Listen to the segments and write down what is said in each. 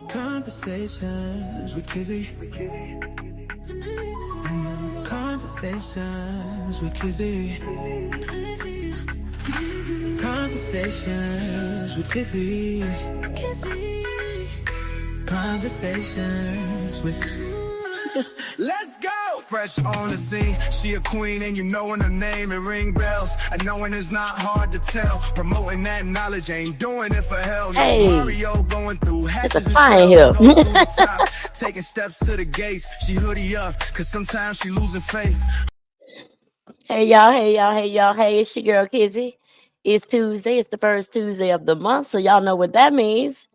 Conversations with Kizzy. Conversations with Kizzy. Conversations with Kizzy. Conversations with. Let's go! Fresh on the scene, she a queen and you knowing her name and ring bells. And knowing it's not hard to tell. Promoting that knowledge ain't doing it for hell. Hey, Mario going through hatches it's a client and shells, here. going through the top, taking steps to the gates. She hoodie up, cause sometimes she losing faith. Hey y'all, hey y'all, hey y'all, hey, it's your girl Kizzy. It's Tuesday, it's the first Tuesday of the month, so y'all know what that means.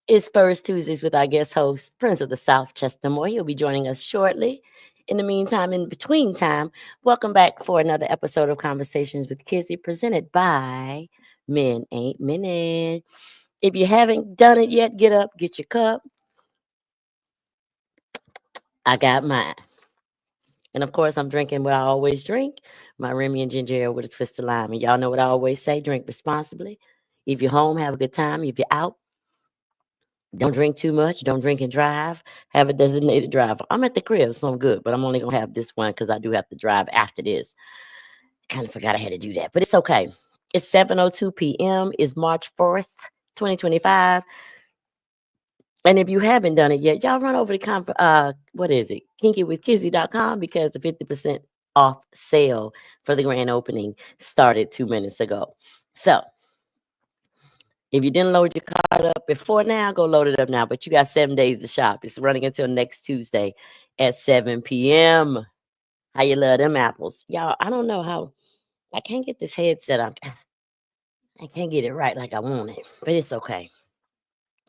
It's First Tuesdays with our guest host, Prince of the South, Chester Moore. He'll be joining us shortly. In the meantime, in between time, welcome back for another episode of Conversations with Kizzy, presented by Men Ain't Menin'. If you haven't done it yet, get up, get your cup. I got mine. And of course, I'm drinking what I always drink, my Remy and ginger ale with a twist of lime. And y'all know what I always say, drink responsibly. If you're home, have a good time. If you're out, don't drink too much. Don't drink and drive. Have a designated driver. I'm at the crib, so I'm good. But I'm only going to have this one because I do have to drive after this. Kind of forgot I had to do that. But it's okay. It's 7:02 p.m. It's March 4th, 2025. And if you haven't done it yet, y'all run over to what is it? KinkyWithKizzy.com because the 50% off sale for the grand opening started 2 minutes ago. So if you didn't load your card up before now, go load it up now. But you got 7 days to shop. It's running until next Tuesday at 7 p.m. How you love them apples? Y'all, I don't know how. I can't get this headset up. I can't get it right like I want it. But it's okay.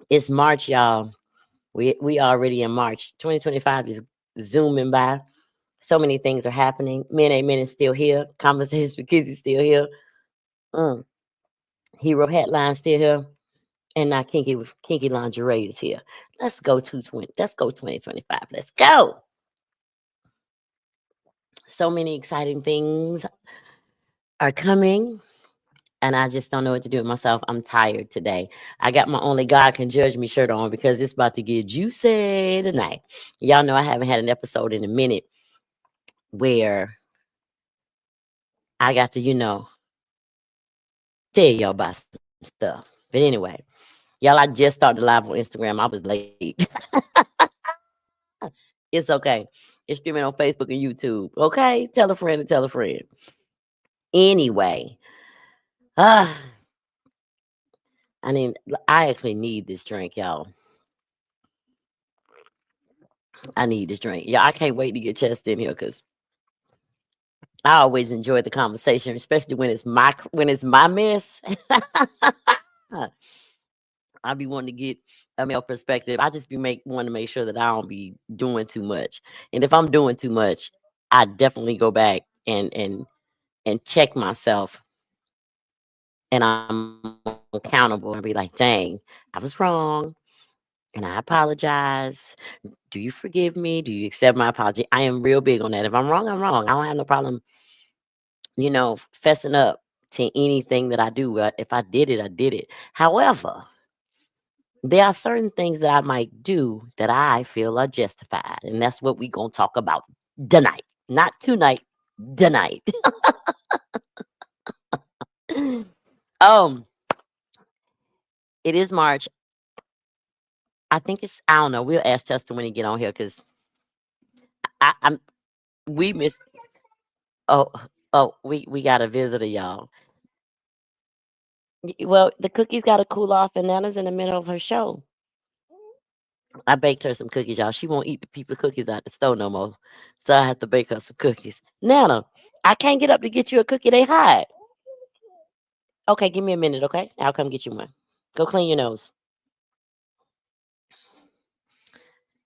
It's March, y'all. We already in March. 2025 is zooming by. So many things are happening. Men Ain't Men is still here. Conversations with Kids is still here. Hero Headline still here. And now Kinky Lingerie is here. Let's go 220. Let's go 2025. Let's go. So many exciting things are coming. And I just don't know what to do with myself. I'm tired today. I got my Only God Can Judge Me shirt on because it's about to get juicy tonight. Y'all know I haven't had an episode in a minute where I got to, tell y'all about some stuff. But anyway, y'all, I just started live on Instagram. I was late. It's okay. It's streaming on Facebook and YouTube. Okay? Tell a friend and tell a friend. Anyway, I mean, I actually need this drink, y'all. I need this drink. Yeah, I can't wait to get Chest in here because I always enjoy the conversation, especially when it's my mess. I be wanting to get a male perspective. I just want to make sure that I don't be doing too much. And if I'm doing too much, I definitely go back and check myself, and I'm accountable and be like, dang, I was wrong. And I apologize. Do you forgive me? Do you accept my apology? I am real big on that. If I'm wrong, I'm wrong. I don't have no problem, fessing up to anything that I do. If I did it, I did it. However, there are certain things that I might do that I feel are justified. And that's what we're going to talk about tonight. Not tonight, tonight. It is March. I think I don't know. We'll ask Justin when he get on here because we missed. Oh, we got a visitor, y'all. Well, the cookies got to cool off, and Nana's in the middle of her show. I baked her some cookies, y'all. She won't eat the people cookies out the store no more. So I have to bake her some cookies. Nana, I can't get up to get you a cookie. They hot. Okay, give me a minute, okay? I'll come get you one. Go clean your nose.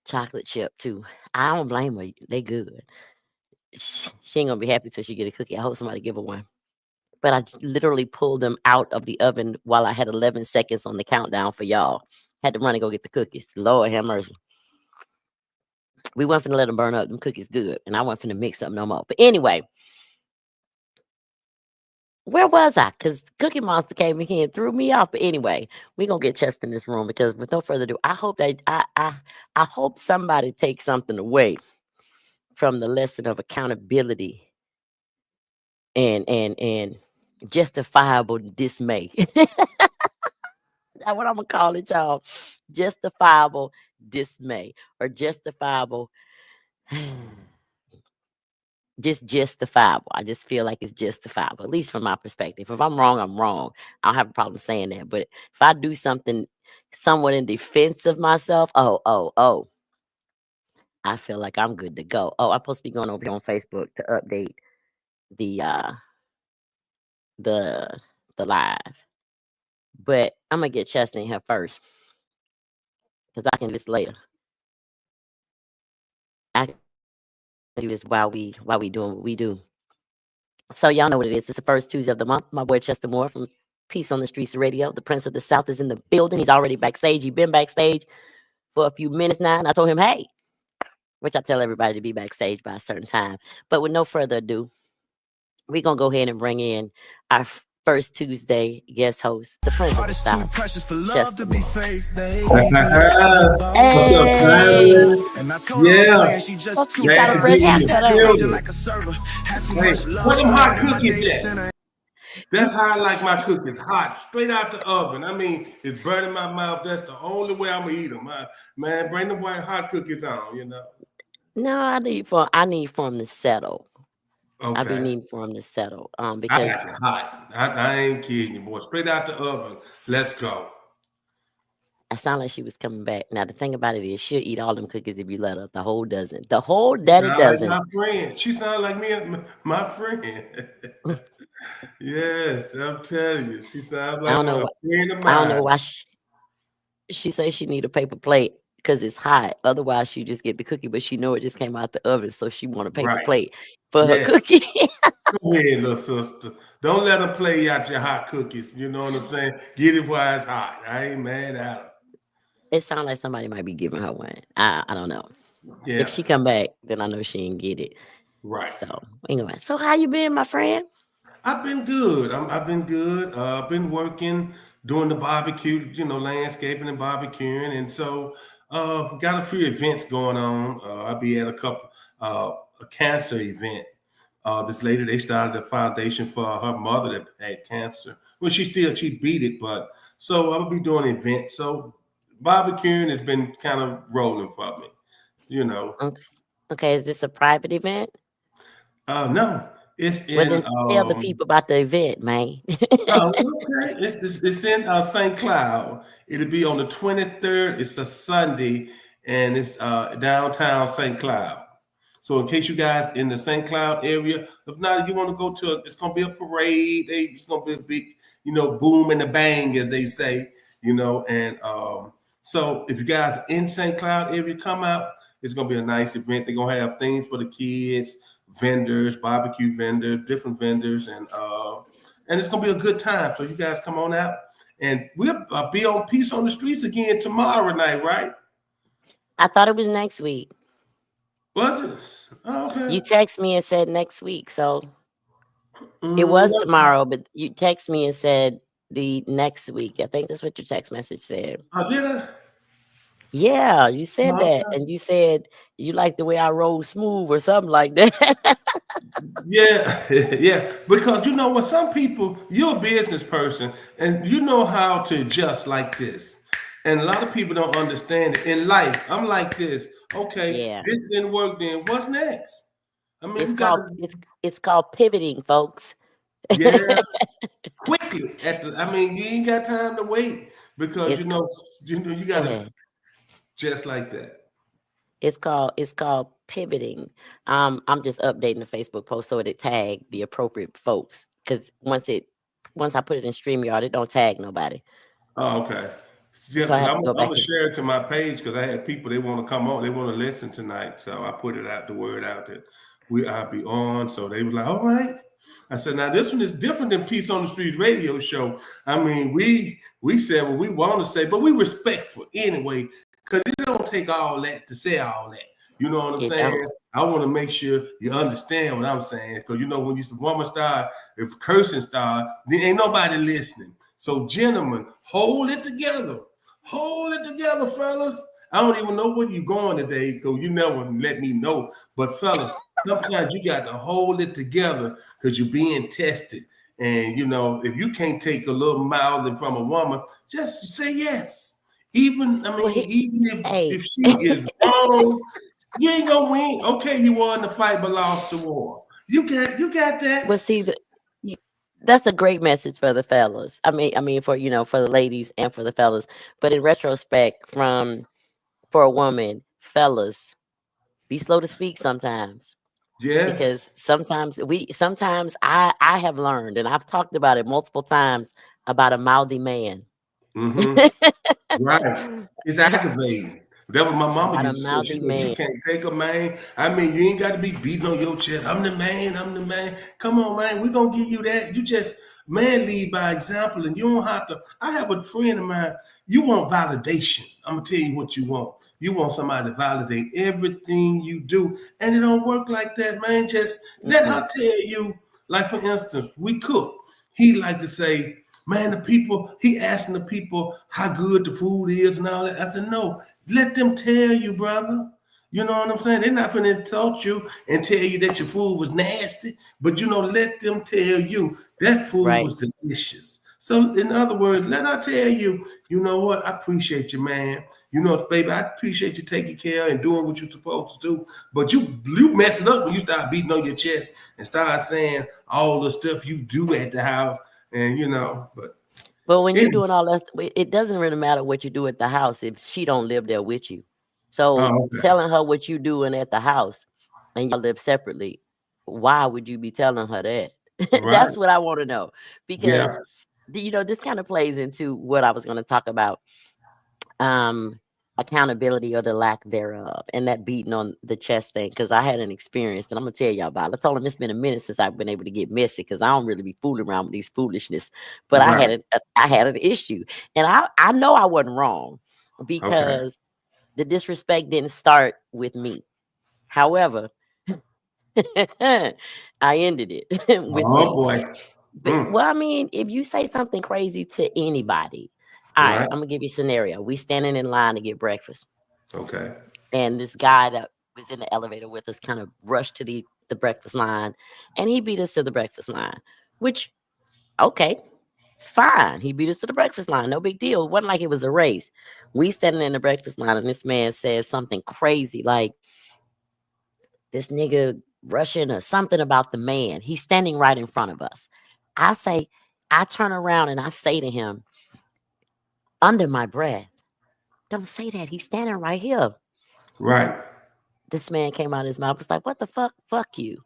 Chocolate chip, too. I don't blame her. They good. She ain't going to be happy till she get a cookie. I hope somebody give her one. But I literally pulled them out of the oven while I had 11 seconds on the countdown for y'all. Had to run and go get the cookies. Lord have mercy. We weren't finna let them burn up. Them cookies good. And I wasn't finna mix up no more. But anyway, where was I? Because Cookie Monster came in here and threw me off. But anyway, we're gonna get Chester in this room because with no further ado, I hope somebody takes something away from the lesson of accountability and justifiable dismay. That's what I'm gonna call it, y'all. Justifiable dismay or justifiable just justifiable. I just feel like it's justifiable, at least from my perspective. If I'm wrong, I'm wrong. I don't have a problem saying that. But if I do something somewhat in defense of myself, oh, I feel like I'm good to go. Oh, I'm supposed to be going over here on Facebook to update the the the live. But I'm gonna get Chester in here first because I can do this later. I can do this while we doing what we do. So y'all know what it is. It's the first Tuesday of the month. My boy Chester Moore from Peace on the Streets Radio. The Prince of the South is in the building. He's already backstage. He's been backstage for a few minutes now. And I told him, hey, which I tell everybody to be backstage by a certain time. But with no further ado, we're going to go ahead and bring in our first Tuesday guest host, the Prince of the South, Chester Moore. What's up, Hey! Yeah. Fuck, you got a fresh haircut on. Hey, where them hot cookies at? That's how I like my cookies, hot, straight out the oven. I mean, it's burning my mouth. That's the only way I'm gonna eat them. Man, bring the white hot cookies on, you know. No, I need for them to settle. Okay. I've been needing for them to settle. Because I got it hot. I ain't kidding you, boy. Straight out the oven. Let's go. I sound like she was coming back. Now the thing about it is, she'll eat all them cookies if you let her. The whole dozen. The whole daddy dozen. Like my friend. She sounds like me and my friend. Yes, I'm telling you, she sounds like a friend of mine. I don't know why she says she need a paper plate because it's hot. Otherwise, she just get the cookie, but she know it just came out the oven, so she want a paper plate for her cookie. Go ahead, little sister. Don't let them play out your hot cookies. You know what I'm saying? Get it while it's hot. I ain't mad at her. It sounds like somebody might be giving her one. I don't know. Yeah. If she come back, then I know she didn't get it. Right. So anyway, so how you been, my friend? I've been good. I've been good. I've been working, doing the barbecue, landscaping and barbecuing. And so got a few events going on. I'll be at a cancer event. This lady, they started a foundation for her mother that had cancer. Well, she beat it, but so I'll be doing an event. So barbecuing has been kind of rolling for me, Okay, is this a private event? No. It's in. Well, then tell the people about the event, man. Okay. It's in St. Cloud. It'll be on the 23rd. It's a Sunday, and it's downtown St. Cloud. So in case you guys in the St. Cloud area, if not, you want to go to it's going to be a parade. It's going to be a big, boom and a bang, as they say, And so if you guys in St. Cloud area, come out. It's going to be a nice event. They're going to have things for the kids, vendors, barbecue vendors, different vendors, and it's gonna be a good time. So you guys come on out, and we'll be on Peace on the Streets again tomorrow night, right? I thought it was next week. Was it? Oh, okay. You text me and said next week, so it was tomorrow. But you text me and said the next week. I think that's what your text message said. Oh, did I? Yeah, you said that, and you said you like the way I roll smooth or something like that. Yeah, because you know what? Some people, you're a business person, and you know how to adjust like this. And a lot of people don't understand it. In life, I'm like this. Okay, this didn't work. Then what's next? I mean, it's called pivoting, folks. Yeah, quickly. You ain't got time to wait because you got to just like that. It's called pivoting. I'm just updating the Facebook post so it tag the appropriate folks because once I put it in StreamYard, it don't tag nobody. Oh, okay. Yeah, so I'm gonna share it to my page because I had people they want to come on, they want to listen tonight. So I put it out, the word out that I'll be on. So they were like, all right. I said, now this one is different than Peace on the Streets radio show. I mean, we said what we want to say, but we respectful anyway, because it don't take all that to say all that. You know what I'm It saying? don't. I want to make sure you understand what I'm saying. Because when you woman start, if cursing start, then ain't nobody listening. So gentlemen, hold it together. Hold it together, fellas. I don't even know where you're going today because you never let me know. But fellas, sometimes you got to hold it together because you're being tested. And if you can't take a little mouthing from a woman, just say yes. Even Hey, if she is wrong, you ain't gonna win. Okay, you won the fight but lost the war. You got well, that. see, that's a great message for the fellas. For for the ladies and for the fellas. But in retrospect, for a woman, fellas, be slow to speak sometimes. Because Yes. sometimes I have learned, and I've talked about it multiple times, about a mouthy man. Mm-hmm. Right. It's aggravating. That what my mama About a used to say. She mouthy said you man. can't take a man. I mean, you ain't got to be beating on your chest. I'm the man. I'm the man. Come on, man. We're gonna give you that. You just lead by example, and you don't have to. I have a friend of mine. You want validation. I'm gonna tell you what you want. You want somebody to validate everything you do, and it don't work like that, man. Just let her tell you. Like for instance, we cook. He like to say, man, he asking the people how good the food is and all that. I said, no, let them tell you, brother. You know what I'm saying? They're not going to insult you and tell you that your food was nasty, but let them tell you that food Right. was delicious. So, in other words, let her tell you, you know what? I appreciate you, man. Baby, I appreciate you taking care and doing what you're supposed to do. But you mess it up when you start beating on your chest and start saying all the stuff you do at the house. And But when you're anyway. doing all that, it doesn't really matter what you do at the house if she don't live there with you. So Oh, okay. telling her what you doing at the house and y'all live separately, why would you be telling her that? Right. That's what I want to know. Yeah. Because this kind of plays into what I was going to talk about. Accountability or the lack thereof, and that beating on the chest thing, because I had an experience and I'm gonna tell y'all about it. I told him it's been a minute since I've been able to get messy because I don't really be fooling around with these foolishness, but Right. I had an issue, and I know I wasn't wrong Okay. because the disrespect didn't start with me. However, I ended it with Oh me. boy. But Mm. well, if you say something crazy to anybody, all right, Right. I'm gonna give you a scenario. We standing in line to get breakfast. Okay. And this guy that was in the elevator with us kind of rushed to the breakfast line, and he beat us to the breakfast line, which, okay, fine. He beat us to the breakfast line. No big deal. It wasn't like it was a race. We standing in the breakfast line, and this man says something crazy like, this nigga rushing or something about the man. He's standing right in front of us. I turn around and I say to him under my breath, don't say that. He's standing right here. Right. This man came out of his mouth, was like, what the fuck? Fuck you.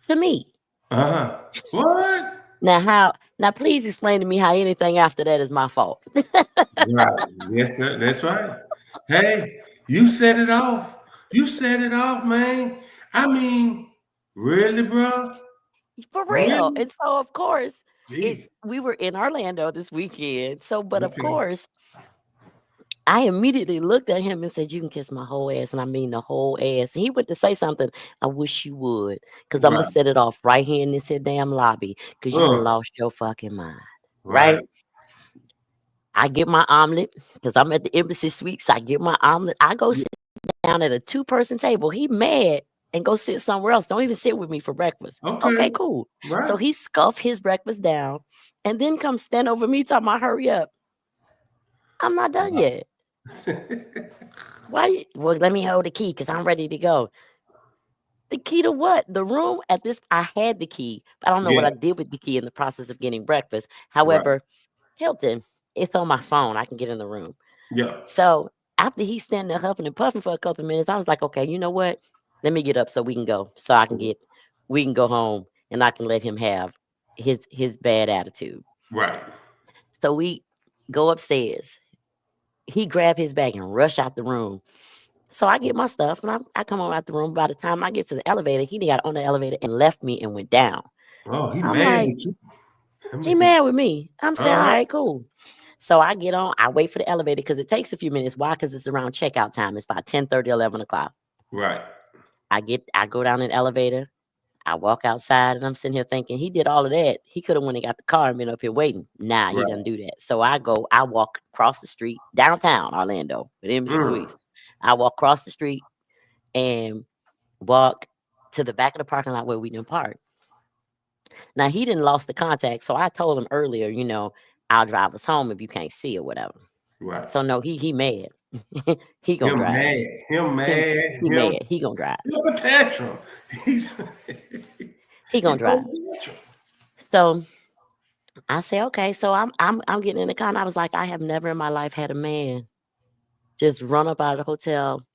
To me. Uh-huh. What? Now please explain to me how anything after that is my fault. Right. Yes, sir. That's right. Hey, you set it off. You set it off, man. I mean, really, bro? For real. Really? And so of course, Jeez. we were in Orlando this weekend. So but of Okay. course, I immediately looked at him and said, you can kiss my whole ass. And I mean the whole ass. And he went to say something. I wish you would. Because I'm going to Right. set it off right here in this here damn lobby. Because you done Uh, lost your fucking mind. right. Right? I get my omelet because I'm at the embassy suites. I get my omelet. I go Yeah. sit down at a 2-person table. He mad and go sit somewhere else. Don't even sit with me for breakfast. Okay, Okay. cool. So Right. he scuffed his breakfast down and then come stand over me talking about hurry up. I'm not done yet. Why? Well, let me hold the key because I'm ready to go. The key to what? The room at this, I had the key. But I don't know what Yeah. I did with the key in the process of getting breakfast. Right. However, Hilton, it's on my phone. I can get in the room. Yeah. So after he's standing there huffing and puffing for a couple of minutes, I was like, okay, you know what? Let me get up so we can go. So we can go home and I can let him have his bad attitude. Right. So we go upstairs. He grabbed his bag and rushed out the room. So I get my stuff and I come on out the room. By the time I get to the elevator, he got on the elevator and left me and went down. Oh, he I'm mad like, with you. I he mean, mad with me. I'm saying, all uh-huh. right, cool. So I get on, I wait for the elevator because it takes a few minutes. Why? Because it's around checkout time. It's about 10:30, 11 o'clock. Right. I go down in the elevator. I walk outside and I'm sitting here thinking he did all of that. He could have went and got the car and been up here waiting. Nah, he Right. doesn't do that. So I walk across the street, downtown Orlando with Embassy Mm. Suites. I walk across the street and walk to the back of the parking lot where we didn't park. Now he didn't lost the contact, so I told him earlier, I'll drive us home if you can't see or whatever. Right. So no, he mad. He gonna Him drive. mad. Him Him mad. he Him. mad. He gonna drive. Him a tantrum. He's He gonna he's drive. a tantrum. So I say, okay. So I'm getting in the car and I was like, I have never in my life had a man just run up out of the hotel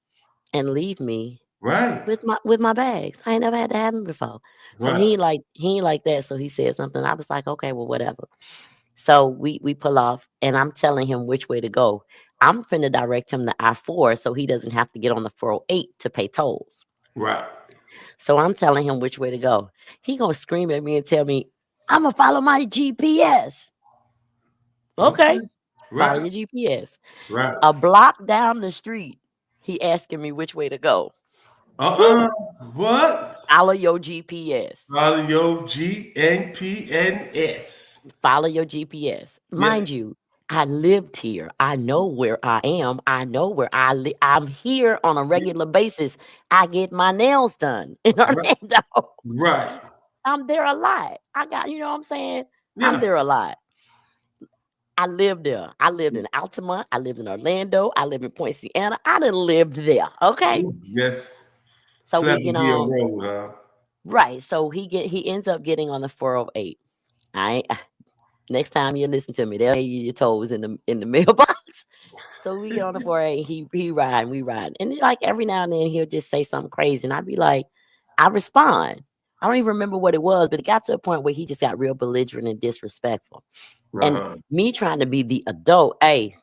and leave me Right. with my bags. I ain't never had that happen before. So Right. he ain't like that. So he said something. I was like, okay, well, whatever. So we pull off and I'm telling him which way to go. I'm finna direct him to I-4 so he doesn't have to get on the 408 to pay tolls. Right. So I'm telling him which way to go. He gonna scream at me and tell me, I'm gonna follow my GPS. Okay. Follow Right. your GPS. Right. A block down the street, he asking me which way to go. What? Follow your GPS. Follow your GNPNS. Follow your GPS. Mind you, I lived here. I know where I am. I know where I live. I'm here on a regular basis. I get my nails done in Orlando. Right. I'm there a lot. I got, you know what I'm saying? Yeah. I'm there a lot. I lived there. I lived in Altamont. I lived in Orlando. I live in Point Siena. I done lived there. Okay. Yes. So we get on. Road, huh? Right. So he ends up getting on the 408. Next time you listen to me, they'll lay your toes in the mailbox. So we get on the 408. He ride, we ride. And like every now and then he'll just say something crazy. And I'd be like, I respond. I don't even remember what it was, but it got to a point where he just got real belligerent and disrespectful. And me trying to be the adult, hey,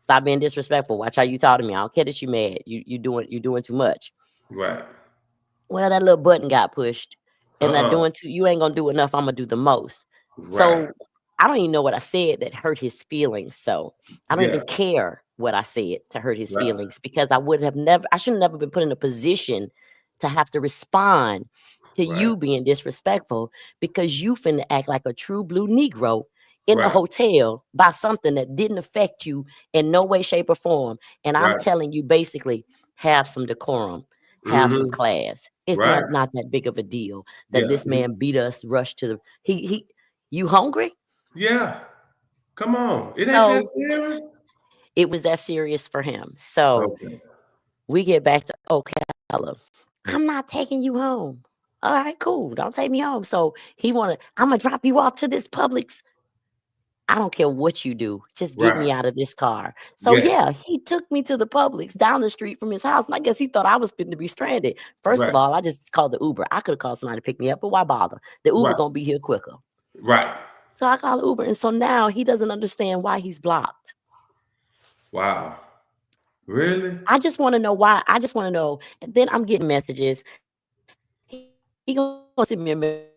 stop being disrespectful. Watch how you talk to me. I don't care that you mad. You doing too much. Right. Well, that little button got pushed. And that you ain't gonna do enough. I'm gonna do the most. Right. So I don't even know what I said that hurt his feelings. So I don't even care what I said to hurt his feelings because I should have never been put in a position to have to respond to you being disrespectful because you finna act like a true blue Negro in the hotel by something that didn't affect you in no way, shape, or form. And I'm telling you, basically, have some decorum, have some class. It's not that big of a deal that this man beat us, rushed to the you hungry? Yeah. Come on. It ain't that serious. It was that serious for him. So we get back to Ocala. I'm not taking you home. All right, cool. Don't take me home. So I'm gonna drop you off to this Publix. I don't care what you do. Just get me out of this car. So he took me to the Publix down the street from his house. And I guess he thought I was fitting to be stranded. First of all, I just called the Uber. I could have called somebody to pick me up, but why bother? The Uber gonna be here quicker. Right. So I call Uber. And so now he doesn't understand why he's blocked. Wow. Really? I just want to know why. I just want to know. And then I'm getting messages. He gonna send me a message.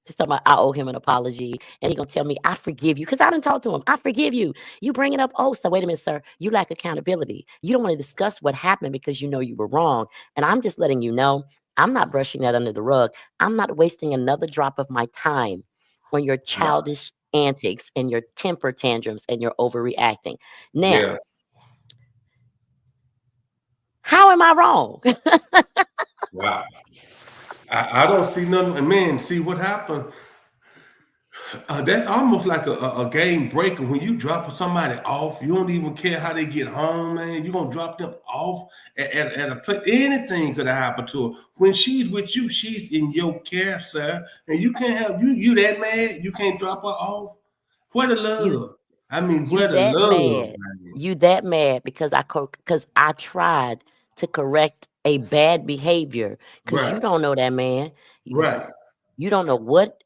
Just talking about I owe him an apology, and he gonna tell me I forgive you because I didn't talk to him. I forgive you. You bring it up. Oh, so wait a minute, sir. You lack accountability. You don't want to discuss what happened because you know you were wrong. And I'm just letting you know I'm not brushing that under the rug. I'm not wasting another drop of my time on your childish antics and your temper tantrums and your overreacting. Now, how am I wrong? Wow. I don't see nothing. And man, see what happened. That's almost like a game breaker. When you drop somebody off, you don't even care how they get home, man. You're going to drop them off at a place. Anything could have happened to her. When she's with you, she's in your care, sir. And you can't have, you that mad, you can't drop her off. Where the love? Where the love? You that mad because I tried to correct a bad behavior because you don't know that man. You don't know what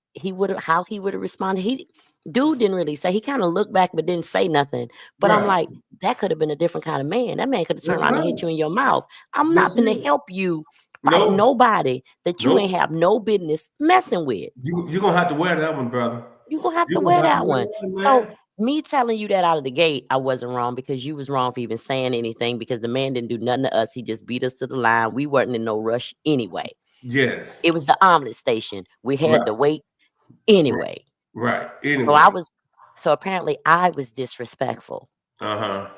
how he would have responded. Dude didn't really say. He kind of looked back but didn't say nothing. But I'm like, that could have been a different kind of man. That man could have turned around and hit you in your mouth. I'm not going to help you fight nobody that you ain't have no business messing with. You're going to have to wear that one, brother. You're going to have to wear that one. So me telling you that out of the gate, I wasn't wrong because you was wrong for even saying anything because the man didn't do nothing to us. He just beat us to the line. We weren't in no rush anyway. It Yes. was the omelet station. We had Right. to wait Right. anyway. Right. So Anyway. so apparently I was disrespectful. Uh-huh.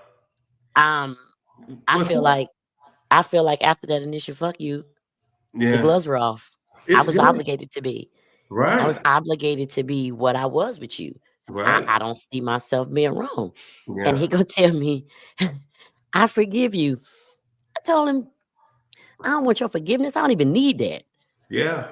Um, I What's feel up? like I feel like after that initial fuck you, the Yeah. gloves were off. I It's was good. obligated to be. I was Right. obligated to be what I was with you. Right. I don't see myself being wrong. And he Yeah. gonna tell me, I forgive you. I told him, I don't want your forgiveness. I don't even need that. Yeah.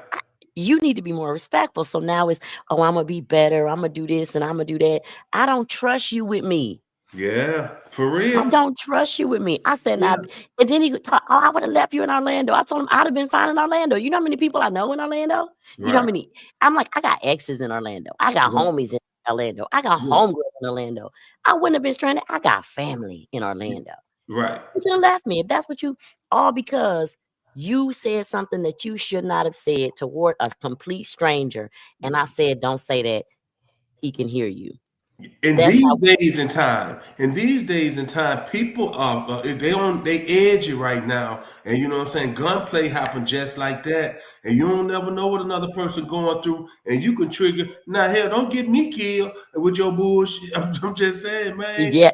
You need to be more respectful. So now it's, oh, I'm gonna be better. I'm gonna do this and I'm gonna do that. I don't trust you with me. Yeah. For I real. don't trust you with me. I said, Yeah. now, and then he would talk, oh, I would have left you in Orlando. I told him I'd have been fine in Orlando. You know how many people I know in Orlando? You know how Right. many? I'm like, I got exes in Orlando. I got Yeah. homies in Orlando. I got Yeah. homegirls in Orlando. I wouldn't have been stranded. I got family in Orlando. Right. You should have left me if that's what you, all because you said something that you should not have said toward a complete stranger. And I said, don't say that. He can hear you. In That's these how. days and time, people are they edgy right now, and you know what I'm saying. Gunplay happen just like that, and you don't never know what another person going through, and you can trigger. Now, hell, don't get me killed with your bullshit. I'm just saying, man. Yeah.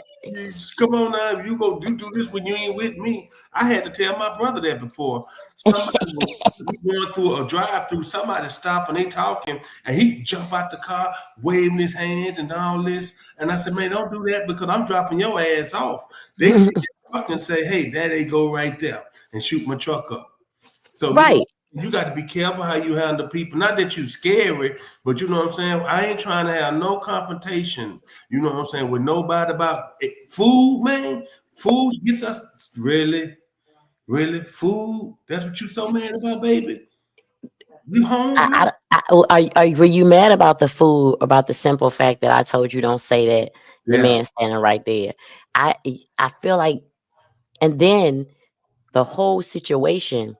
Come on now, you do this when you ain't with me. I had to tell my brother that before. Somebody was going through a drive-through, somebody stop and they talking, and he jump out the car, waving his hands and all this. And I said, man, don't do that because I'm dropping your ass off. They see the truck and say, hey, there they go right there, and shoot my truck up. So Right. you got to be careful how you handle people. Not that you scary, but you know what I'm saying? I ain't trying to have no confrontation, you know what I'm saying, with nobody about it. Food, man. Food gets us really, really food. That's what you so mad about, baby. You hungry? Were you mad about the food, about the simple fact that I told you don't say that? The Yeah. man standing right there. I I feel like, and then the whole situation,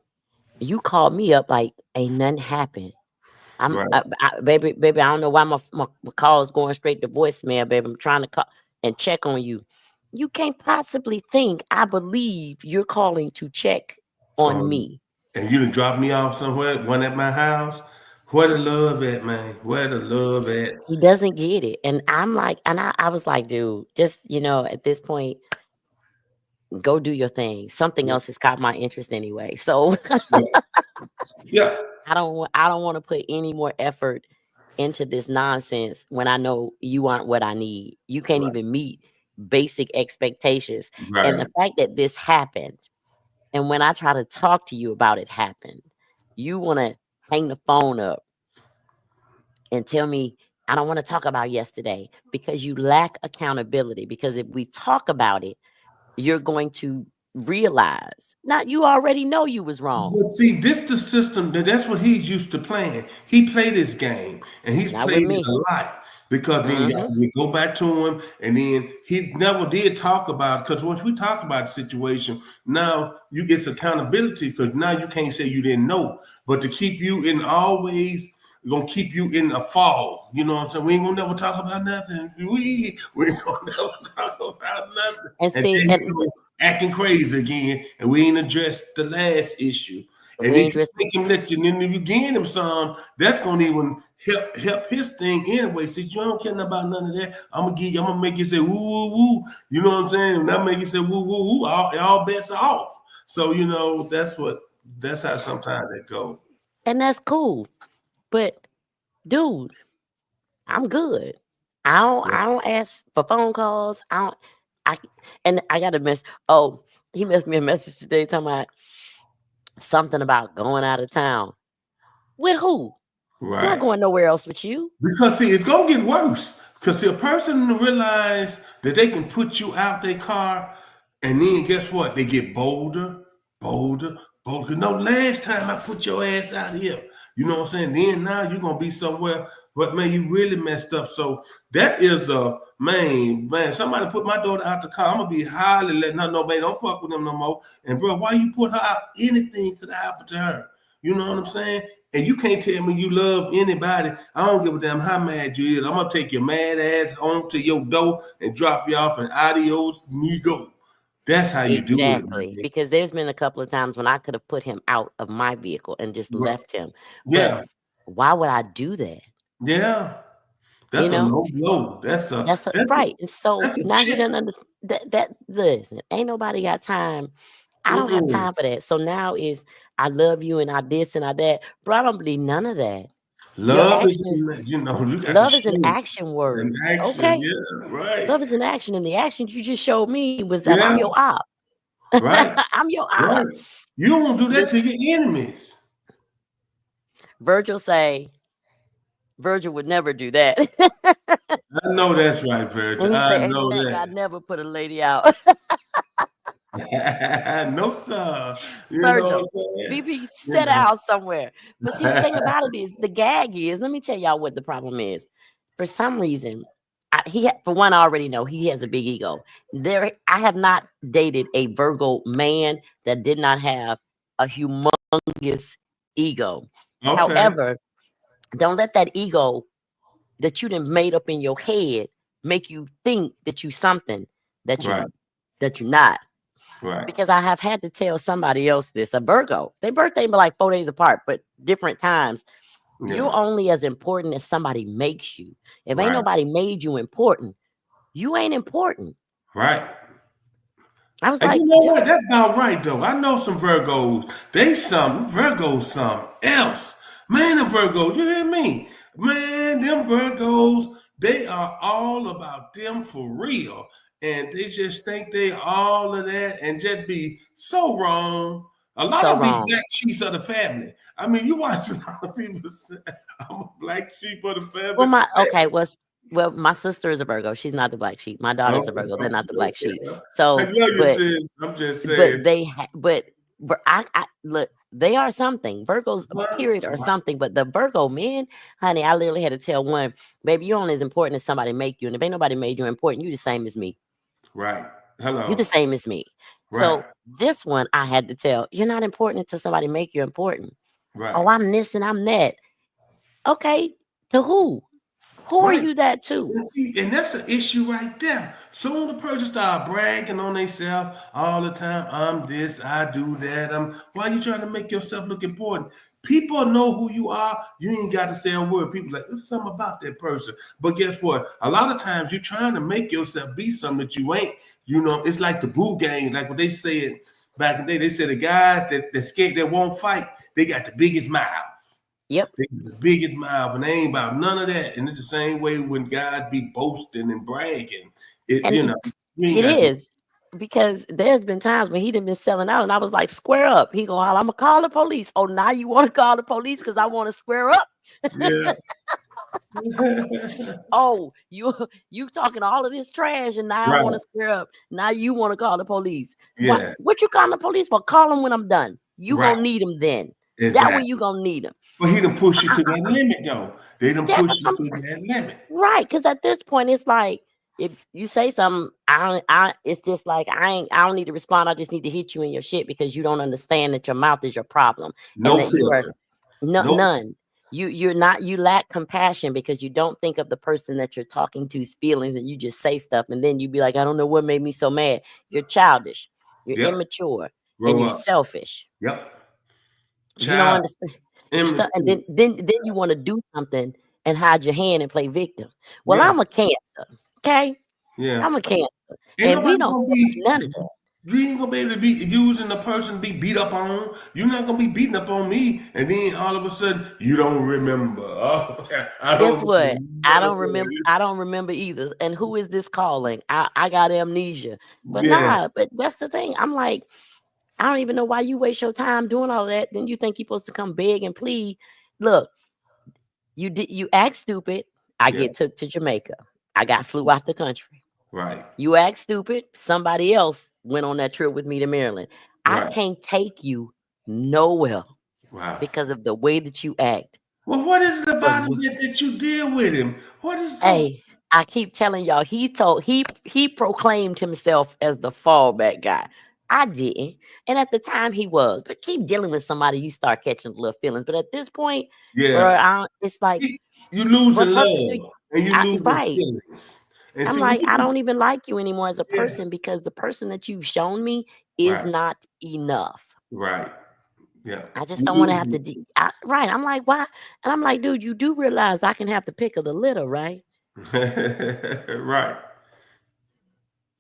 you called me up like ain't nothing happened. Right. Baby, I don't know why my call is going straight to voicemail, baby. I'm trying to call and check on you. You can't possibly think I believe you're calling to check on me. And you done drop me off somewhere, one at my house. Where the love at, man? Where the love at? He doesn't get it. And I'm like, and I was like, dude, just, at this point, go do your thing. Something else has caught my interest anyway. So Yeah. I don't want to put any more effort into this nonsense when I know you aren't what I need. You can't Right. even meet basic expectations. And Right. the fact that this happened, and when I try to talk to you about it happened, you want to hang the phone up and tell me I don't want to talk about yesterday because you lack accountability. Because if we talk about it, you're going to realize, not you already know you was wrong. But see, this the system that's what he's used to playing. He played this game and he's Not with played it me. a lot because then Hmm. we go back to him and then he never did talk about it. Because once we talk about the situation, now you get accountability because now you can't say you didn't know, but to keep you in always gonna keep you in a fall. You know what I'm saying? We ain't gonna never talk about nothing. We ain't gonna never talk about nothing. And And see, then and you acting crazy again, and we ain't addressed the last issue. And we if ain't you just make him let you, and then if you gain him some, that's gonna even help his thing anyway. Since you don't care about none of that, I'm gonna make you say woo woo woo. You know what I'm saying? And that make you say woo woo woo. All bets are off. So that's how sometimes it goes. and that's cool. But dude, I'm good. Yeah. I don't ask for phone calls. I and I got a mess. Oh, he messed me a message today talking about something about going out of town. With who? I'm not Right. going nowhere else with you. Because see, it's gonna get worse. Because see, a person realize that they can put you out their car, and then guess what? They get bolder, bolder, bolder. No, last time I put your ass out here. You know what I'm saying? Then now you're gonna be somewhere, but man, you really messed up. So that is a man. Somebody put my daughter out the car. I'm gonna be highly letting her know, man, don't fuck with them no more. And bro, why you put her out? Anything could happen to her. You know what I'm saying? And you can't tell me you love anybody. I don't give a damn how mad you is. I'm gonna take your mad ass home to your door and drop you off and adios, amigo. That's how you do it. Exactly. Because there's been a couple of times when I could have put him out of my vehicle and just left him. But Yeah. why would I do that? Yeah. That's a low blow. That's right. And so that's a now he check. doesn't understand that listen, ain't nobody got time. I don't have time for that. So now is I love you and I this and I that. But I don't believe none of that. Your Love is, actions, you got love to is an show action word. an action. Okay. Yeah, right. Love is an action. And the action you just showed me was that I'm Yeah, your op. right, I'm your right. op. You don't do that to your enemies. Virgil would never do that. I know that's right, Virgil. And he I said, ain't know that guy that. never put a lady out. No, sir. You know Virgil, what I'm saying? BB set out somewhere. But see, the thing about it is, the gag is, let me tell y'all what the problem is. For some reason, for one, I already know he has a big ego. I have not dated a Virgo man that did not have a humongous ego. Okay. However, don't let that ego that you done made up in your head make you think that you something that you're not. Right. Because I have had to tell somebody else this, a Virgo. Their birthday be like 4 days apart, but different times. Yeah. You're only as important as somebody makes you. If ain't nobody made you important, you ain't important. Right. I was and like, you know what? That's about right, though. I know some Virgos. Virgos something else. Man, the Virgos, you hear me? Man, them Virgos, they are all about them for real. And they just think they all of that and just be so wrong. A lot of them be black sheep of the family. I mean, you watch a lot of people say, I'm a black sheep of the family. Well, my sister is a Virgo. She's not the black sheep. My daughter's a Virgo. They're not the black sheep. So, I love you, sis. I'm just saying. But I look, they are something. Virgos, period, or something. But the Virgo men, honey, I literally had to tell one, baby, you're only as important as somebody make you. And if ain't nobody made you important, you the same as me. Right. Hello. You the same as me. Right. So this one, I had to tell, you're not important until somebody make you important. Right. Oh, I'm this and I'm that. Okay. To who? Who are you that to? And that's an issue right there. Soon the person start bragging on themselves all the time. I'm this, I do that. Why are you trying to make yourself look important? People know who you are. You ain't got to say a word. People like, there's something about that person. But guess what? A lot of times you're trying to make yourself be something that you ain't. You know, it's like the boo gang, like what they said back in the day. They said the guys that scared, that won't fight, they got the biggest mouth. Yep. They got the biggest mouth, and they ain't about none of that. And it's the same way when guys be boasting and bragging. It is. Because there's been times when he done been selling out, and I was like, square up. He go, I'm gonna call the police. Oh, now you want to call the police because I want to square up. Yeah. Oh, you talking all of this trash, and now I want to square up. Now you want to call the police. Yeah. What you calling the police for? Call them when I'm done. You gonna need them then. Exactly. That when you gonna need them. But he done push you to that limit, though. They done push you to that limit. Right, because at this point, it's like, if you say something, it's just like I don't need to respond. I just need to hit you in your shit because you don't understand that your mouth is your problem. No and that filter. None. You lack compassion because you don't think of the person that you're talking to's feelings, and you just say stuff, and then you be like, I don't know what made me so mad. You're childish. You're immature, and you're selfish. Yep. You don't understand. And then you want to do something and hide your hand and play victim. Well, I'm a Cancer. Okay. Yeah. I'm a Cancer. And we don't none of that. You ain't gonna be able to be using the person to be beat up on. You're not gonna be beating up on me, and then all of a sudden you don't remember. Guess what? I don't remember. I don't remember either. And who is this calling? I got amnesia. But but that's the thing. I'm like, I don't even know why you waste your time doing all that. Then you think you're supposed to come beg and plead. Look, you act stupid. I get took to Jamaica. I got flew out the country. Right. You act stupid. Somebody else went on that trip with me to Maryland. Right. I can't take you nowhere. Wow. Because of the way that you act. Well, what is it about him that you deal with him? What is I keep telling y'all, he proclaimed himself as the fallback guy. I didn't. And at the time he was. But keep dealing with somebody, you start catching little feelings. But at this point, bro, Yeah. it's like, You losing what purpose do you, love and you losing right. feelings. And I'm see, when like, I don't even like you anymore as a yeah, person because the person that you've shown me is right, not enough. right, yeah. I just You don't want to have to. losing, Right. I'm like, why? And I'm like, dude, you do realize I can have the pick of the litter, right? right,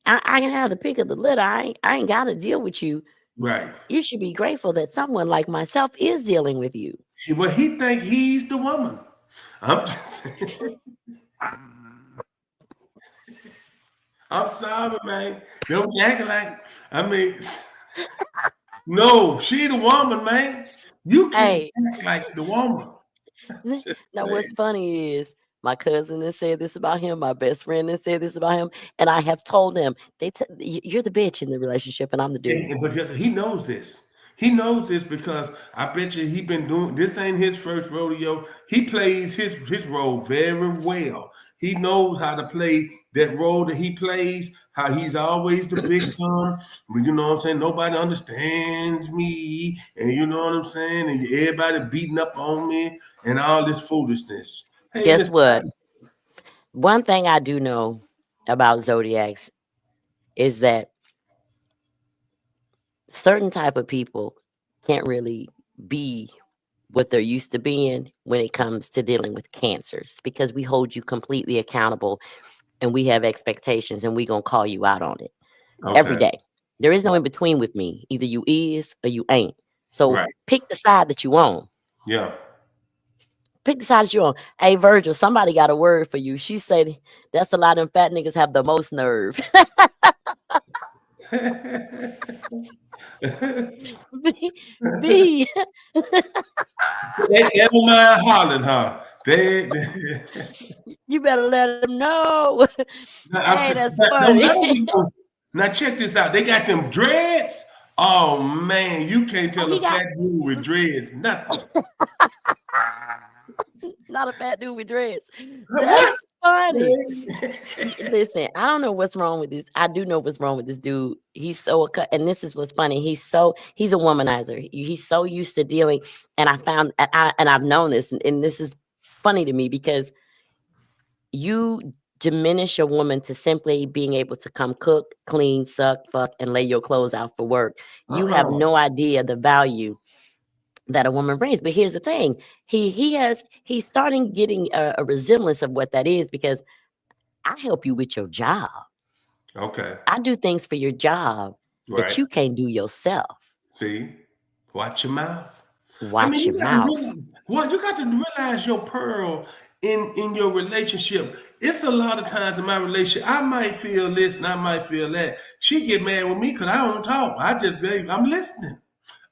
I can have the pick of the litter. I ain't got to deal with you. right. You should be grateful that someone like myself is dealing with you. Well, he think he's the woman. I'm just saying. I'm sorry, man. Don't be acting like. I mean, no, she the woman, man. You can't Hey, act like the woman. now Man. what's funny is my cousin has said this about him. My best friend has said this about him, and I have told them you're the bitch in the relationship, and I'm the dude. But he knows this. He knows this because I bet you he been doing this ain't his first rodeo. He plays his role very well. He knows how to play that role that he plays, how he's always the victim. But you know what I'm saying? Nobody understands me, and you know what I'm saying? And everybody beating up on me and all this foolishness. Hey, Guess Miss what? Patterson. One thing I do know about zodiacs is that certain type of people can't really be what they're used to being when it comes to dealing with cancers because we hold you completely accountable and we have expectations and we gonna call you out on it every Okay. day. There is no in between with me. Either you is or you ain't. So Right. pick the side that you on. Yeah. Pick the side that you on. Hey Virgil, somebody got a word for you. She said that's a lot of them fat niggas have the most nerve. B, B. They never mind hollering, huh? You better let them know. Now, Hey, that's no funny. matter now check this out. They got them dreads. Oh man, you can't Oh, tell he a got fat dude with dreads nothing. not a fat dude with dreads. What? That's funny. Man? Listen, I don't know what's wrong with this. I do know what's wrong with this dude. He's so and this is what's funny. He's a womanizer. He's so used to dealing. And I found and I've known this, and this is funny to me because you diminish a woman to simply being able to come cook, clean, suck, fuck, and lay your clothes out for work. You have Uh-uh. no idea the value that a woman brings. But here's the thing: he's starting getting a resemblance of what that is because I help you with your job. Okay. I do things for your job that Right. you can't do yourself. See? Watch your mouth. I mean, Watch your you got to mouth. realize what you got to realize your pearl in your relationship. It's a lot of times in my relationship, I might feel this and I might feel that. She get mad with me because I don't talk. I'm listening.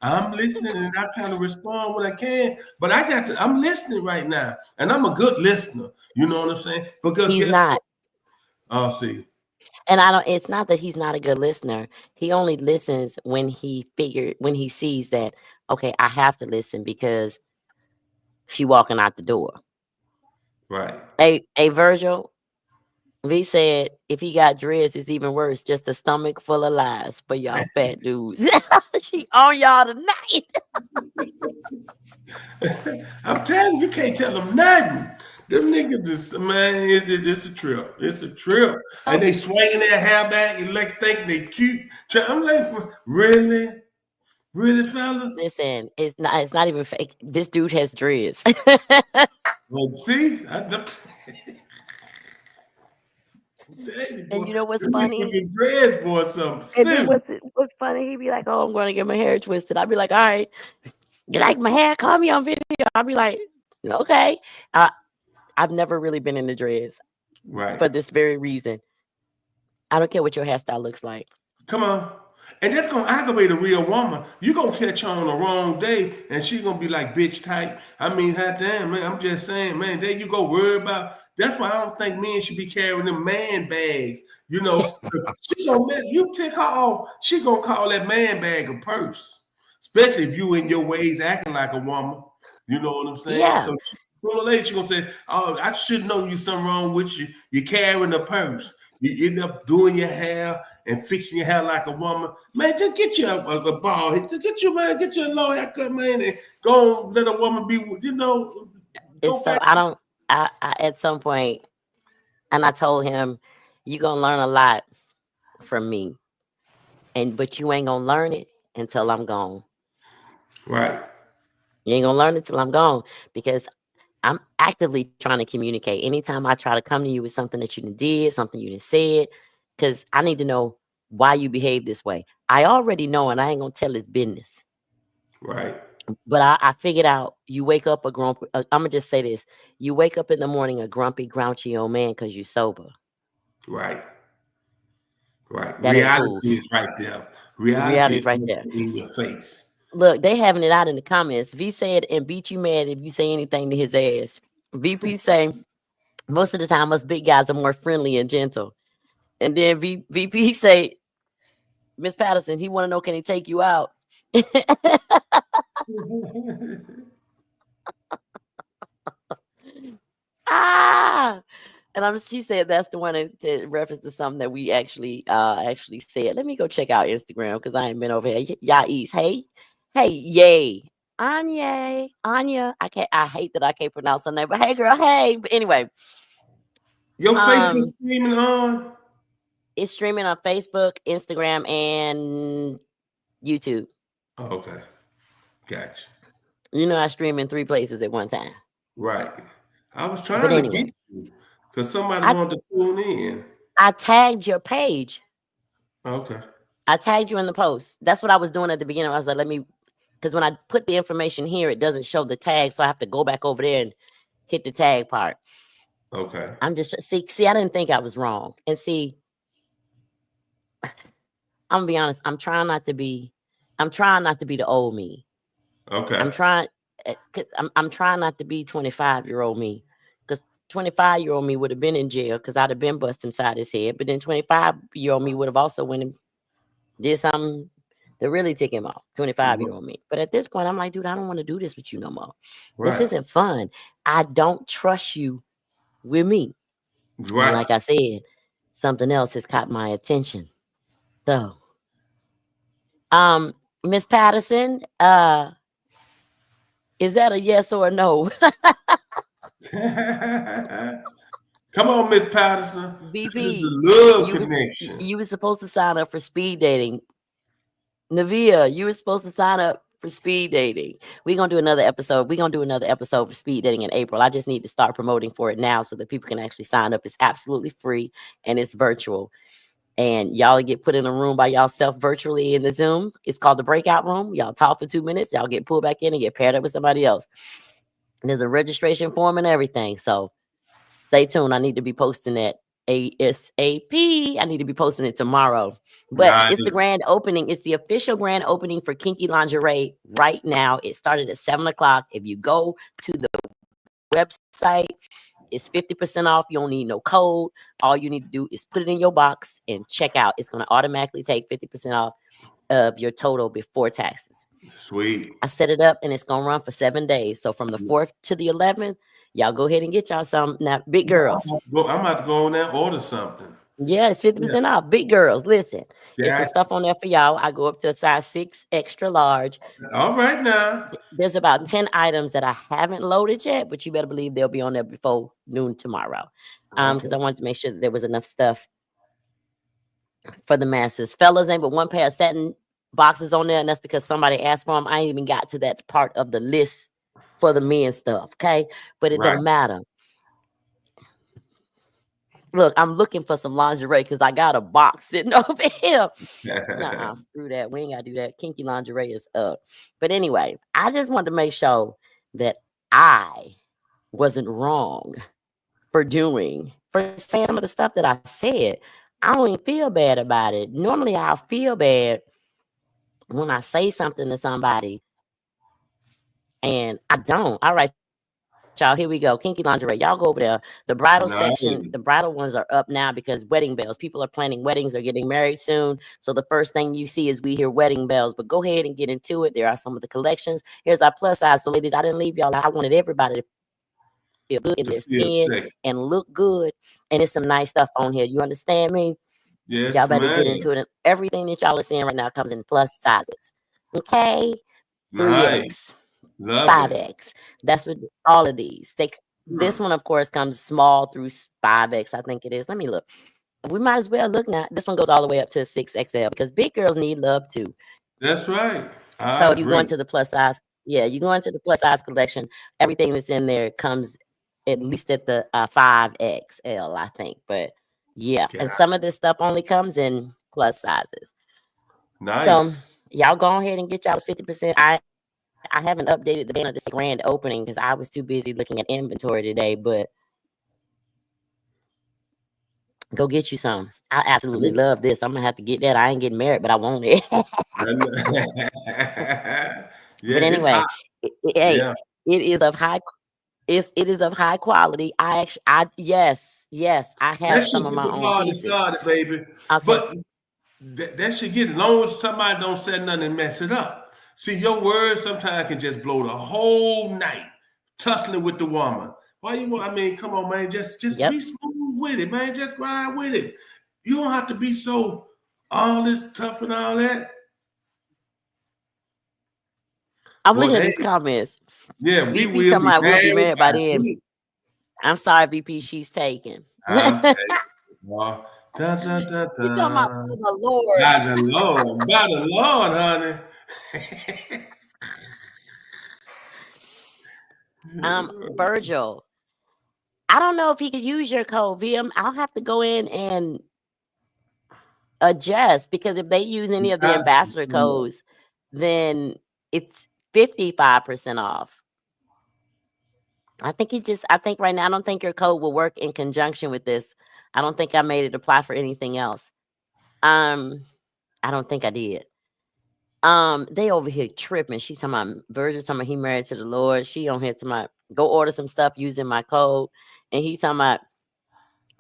I'm listening and I kind of respond when I can, but I'm listening right now. And I'm a good listener. You know what I'm saying? Because He's guess what? not. Oh, see. And I don't it's not that he's not a good listener. He only listens when he sees that, okay, I have to listen because she walking out the door. Right. A Virgil, V said if he got dreads, it's even worse. Just a stomach full of lies for y'all fat dudes. She on y'all tonight. I'm telling you, you can't tell them nothing. Them niggas just, man, it's a trip. It's a trip. And So they swinging their hair back and like thinking they cute. I'm like, really? Really, fellas? listen, it's not even fake. This dude has dreads. Well, see? And Boy, you know what's them niggas funny? with dreads, boy, something And then serious. what's funny? He'd be like, "Oh, I'm going to get my hair twisted." I'd be like, "All right, you like my hair? Call me on video." I'd be like, "Okay." I've never really been in the dreads Right. for this very reason. I don't care what your hairstyle looks like. Come on. And that's gonna aggravate a real woman. You gonna catch her on the wrong day and she gonna be like bitch type. I mean, hot damn, man. I'm just saying, man, there you go, worry about. That's why I don't think men should be carrying them man bags. You know, she gonna you take her off, she gonna call that man bag a purse. Especially if you in your ways acting like a woman. You know what I'm saying? Yeah, So sooner or later she gonna say, "Oh, I should know you something wrong with you. You're carrying a purse." You end up doing your hair and fixing your hair like a woman. Man, just get you a ball. Get you a low haircut, man, and go let a woman be, It's so I at some point, and I told him, you're gonna learn a lot from me. But you ain't gonna learn it until I'm gone. Right. You ain't gonna learn it till I'm gone, because I'm actively trying to communicate. Anytime I try to come to you with something that you did, something you said, because I need to know why you behave this way. I already know, and I ain't gonna tell his business. Right. But I figured out, you wake up a grumpy. I'm gonna just say this: you wake up in the morning a grumpy, grouchy old man because you're sober. Right. Right. That ain't cool. Reality is right there. Reality Reality is is right there. in your face. Look, they having it out in the comments. V said, and beat you mad if you say anything to his ass. VP saying, most of the time us big guys are more friendly and gentle. And then VP say, Miss Patterson, he want to know, can he take you out? And she said that's the one that reference to something that we actually said. Let me go check out Instagram, because I ain't been over here. Y'all eats. Hey, yay. Anya. I hate that I can't pronounce her name, but hey girl, hey. But anyway. Your Facebook streaming on? It's streaming on Facebook, Instagram, and YouTube. Oh, okay. Gotcha. You know I stream in 3 places at one time. Right. I was trying to get you because somebody wanted to tune in. I tagged your page. Okay. I tagged you in the post. That's what I was doing at the beginning. I was like, because when I put the information here, it doesn't show the tag, so I have to go back over there and hit the tag part. Okay. I'm just see, I didn't think I was wrong. And see, I'm gonna be honest, I'm trying not to be the old me. Okay. I'm trying not to be 25-year-old me, because 25-year-old me would have been in jail because I'd have been busted inside his head. But then 25-year-old me would have also went and did something to really tick him off. 25-year-old me. But at this point, I'm like, dude, I don't want to do this with you no more. Right. This isn't fun. I don't trust you with me. Right. And like I said, something else has caught my attention. So, Miss Patterson, is that a yes or a no? Come on, Miss Patterson. BP, this is the love connection. You were supposed to sign up for speed dating. Navia, you were supposed to sign up for speed dating. We're going to do another episode. We're going to do another episode for speed dating in April. I just need to start promoting for it now so that people can actually sign up. It's absolutely free and it's virtual. And y'all get put in a room by yourself virtually in the Zoom. It's called the breakout room. Y'all talk for 2 minutes. Y'all get pulled back in and get paired up with somebody else. And there's a registration form and everything. So stay tuned. I need to be posting that ASAP. I need to be posting it tomorrow. But it's the grand opening. It's the official grand opening for KINKY Lingerie right now. It started at 7:00. If you go to the website, it's 50% off. You don't need no code. All you need to do is put it in your box and check out. It's going to automatically take 50% off of your total before taxes. Sweet. I set it up and it's going to run for 7 days. So from the 4th to the 11th, y'all go ahead and get y'all some. Now, big girls. I'm about to go in there and order something. Yeah, it's 50% off. Big girls, listen. There's some stuff on there for y'all. I go up to a size 6 extra large. All right now. There's about 10 items that I haven't loaded yet, but you better believe they'll be on there before noon tomorrow. Because I wanted to make sure that there was enough stuff for the masses. Fellas, ain't but one pair of satin boxes on there, and that's because somebody asked for them. I ain't even got to that part of the list for the men stuff, okay? But it don't matter. Look, I'm looking for some lingerie because I got a box sitting over here. Nah, screw that. We ain't got to do that. KINKY Lingerie is up. But anyway, I just wanted to make sure that I wasn't wrong for saying some of the stuff that I said. I don't even feel bad about it. Normally, I'll feel bad when I say something to somebody, and I don't. All right, y'all, here we go. KINKY Lingerie. Y'all go over there. The bridal section, the bridal ones are up now because wedding bells. People are planning weddings. They're getting married soon. So the first thing you see is we hear wedding bells. But go ahead and get into it. There are some of the collections. Here's our plus size. So ladies, I didn't leave y'all. I wanted everybody to feel good in their Feel skin sexy. and look good. And it's some nice stuff on here. You understand me? Y'all Yes, better get man. into it. And everything that y'all are seeing right now comes in plus sizes. Okay? Nice. 3X, Love it. 5X. That's what all of these. This one, of course, comes small through 5X, I think it is. Let me look. We might as well look now. This one goes all the way up to 6XL because big girls need love too. That's right. I So you go agree. into the plus size. Yeah, you go into the plus size collection. Everything that's in there comes at least at the 5XL, I think. But yeah, Yeah. and some of this stuff only comes in plus sizes. So Nice. y'all go ahead and get y'all 50%. I haven't updated the banner this grand opening because I was too busy looking at inventory today, but go get you some. I absolutely love this. I'm gonna have to get that. I ain't getting married, but I want it. Yeah, But it's anyway, hot. hey, Yeah. it is of high. It is of high quality. Yes, I have That some should of get my the own party pieces. started, baby. Okay. But that should get, as long as somebody don't say nothing and mess it up. See, your words sometimes can just blow the whole night, tussling with the woman. Why you want? I mean, come on, man. Just Yep. be smooth with it, man. Just ride with it. You don't have to be so all this tough and all that. I'm Well, looking at hey, these comments. yeah, we VP will talking be about we'll be married married by by then. then. I'm sorry, VP. She's taken. I'll take it. Well, dun, dun, dun, You talking about dun. for the Lord? By the Lord, honey. Virgil. I don't know if he could use your code, VM. I'll have to go in and adjust because if they use any of the ambassador codes, then it's 55% off. I think right now, I don't think your code will work in conjunction with this. I don't think I made it apply for anything else. I don't think I did. They over here tripping. She talking about Virgil talking about he married to the Lord. She on here talking about go order some stuff using my code. And he talking about,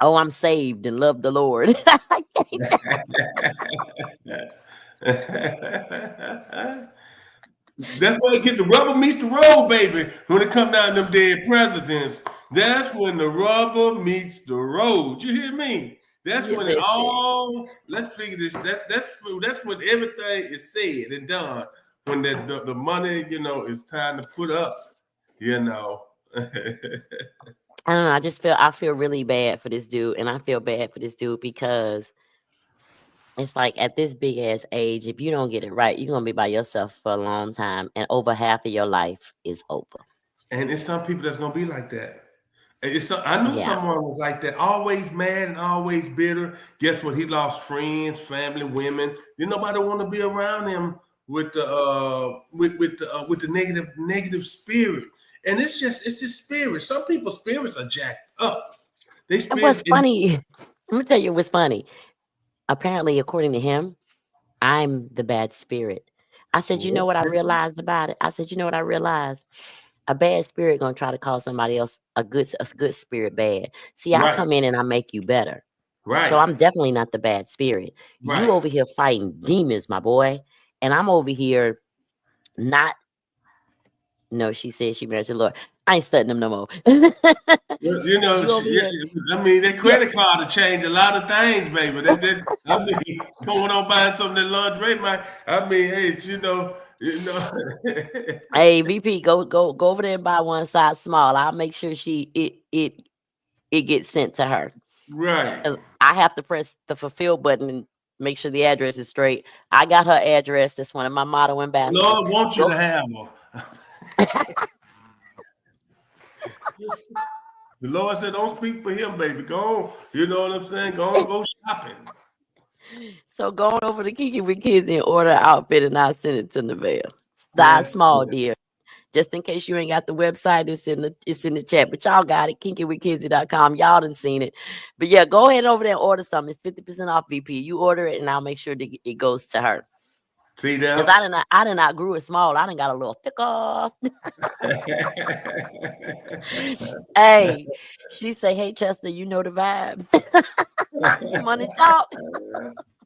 oh, I'm saved and love the Lord. That's why you get the rubber meets the road, baby. When it come down to them dead presidents, that's when the rubber meets the road. You hear me? That's when it all. Let's figure this. That's when everything is said and done. When the money, is time to put up. I don't know. I feel really bad for this dude, and I feel bad for this dude because it's like at this big ass age, if you don't get it right, you're gonna be by yourself for a long time, and over half of your life is over. And it's some people that's gonna be like that. I knew someone was like that, always mad and always bitter. Guess what? He lost friends, family, women. Didn't nobody want to be around him with the negative spirit. And it's his spirit. Some people's spirits are jacked up. What's funny? Let me tell you what's funny. Apparently, according to him, I'm the bad spirit. I said, you know what I realized about it? I said, you know what I realized? A bad spirit gonna try to call somebody else a good spirit bad. See, I come in and I make you better. Right. So I'm definitely not the bad spirit. Right. You over here fighting demons, my boy, and I'm over here not. No, she said she married the Lord. I ain't studying them no more. That credit card to change a lot of things, baby. Going on buying some of that lingerie, Hey, VP, go over there and buy one size small. I'll make sure it gets sent to her. Right. I have to press the fulfill button and make sure the address is straight. I got her address. That's one of my motto ambassadors. Lord wants you to have her. The Lord said, don't speak for him, baby. Go on. You know what I'm saying? Go shopping. So go on over to Kinky with Kizzy and order an outfit and I'll send it to the mail. Size small, dear. Just in case you ain't got the website, it's in the chat. But y'all got it, kinkywithkizzy.com. Y'all done seen it. But yeah, go ahead over there and order something. It's 50% off, VP. You order it and I'll make sure that it goes to her. See that? Because I done not grew it small. I done got a little thick off. Hey, she say, hey Chester, you know the vibes. Money talk.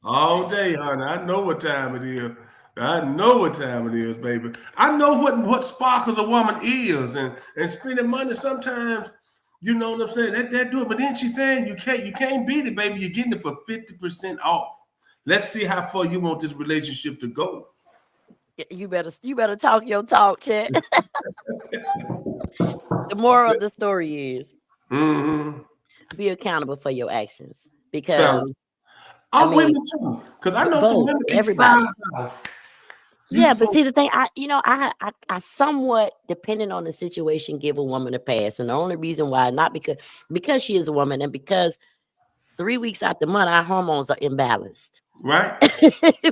All day, honey. I know what time it is. Baby. I know what sparkles a woman is, and spending money sometimes You know what I'm saying? That do it. But then she's saying you can't beat it, baby. You're getting it for 50% off. Let's see how far you want this relationship to go. You better talk your talk, Chet. The moral of the story is be accountable for your actions. Because I'm women too. Because I know some both, women be everybody. off. Yeah, but see the thing, I somewhat, depending on the situation, give a woman a pass. And the only reason why, not because she is a woman, and because 3 weeks out the month, our hormones are imbalanced. Right.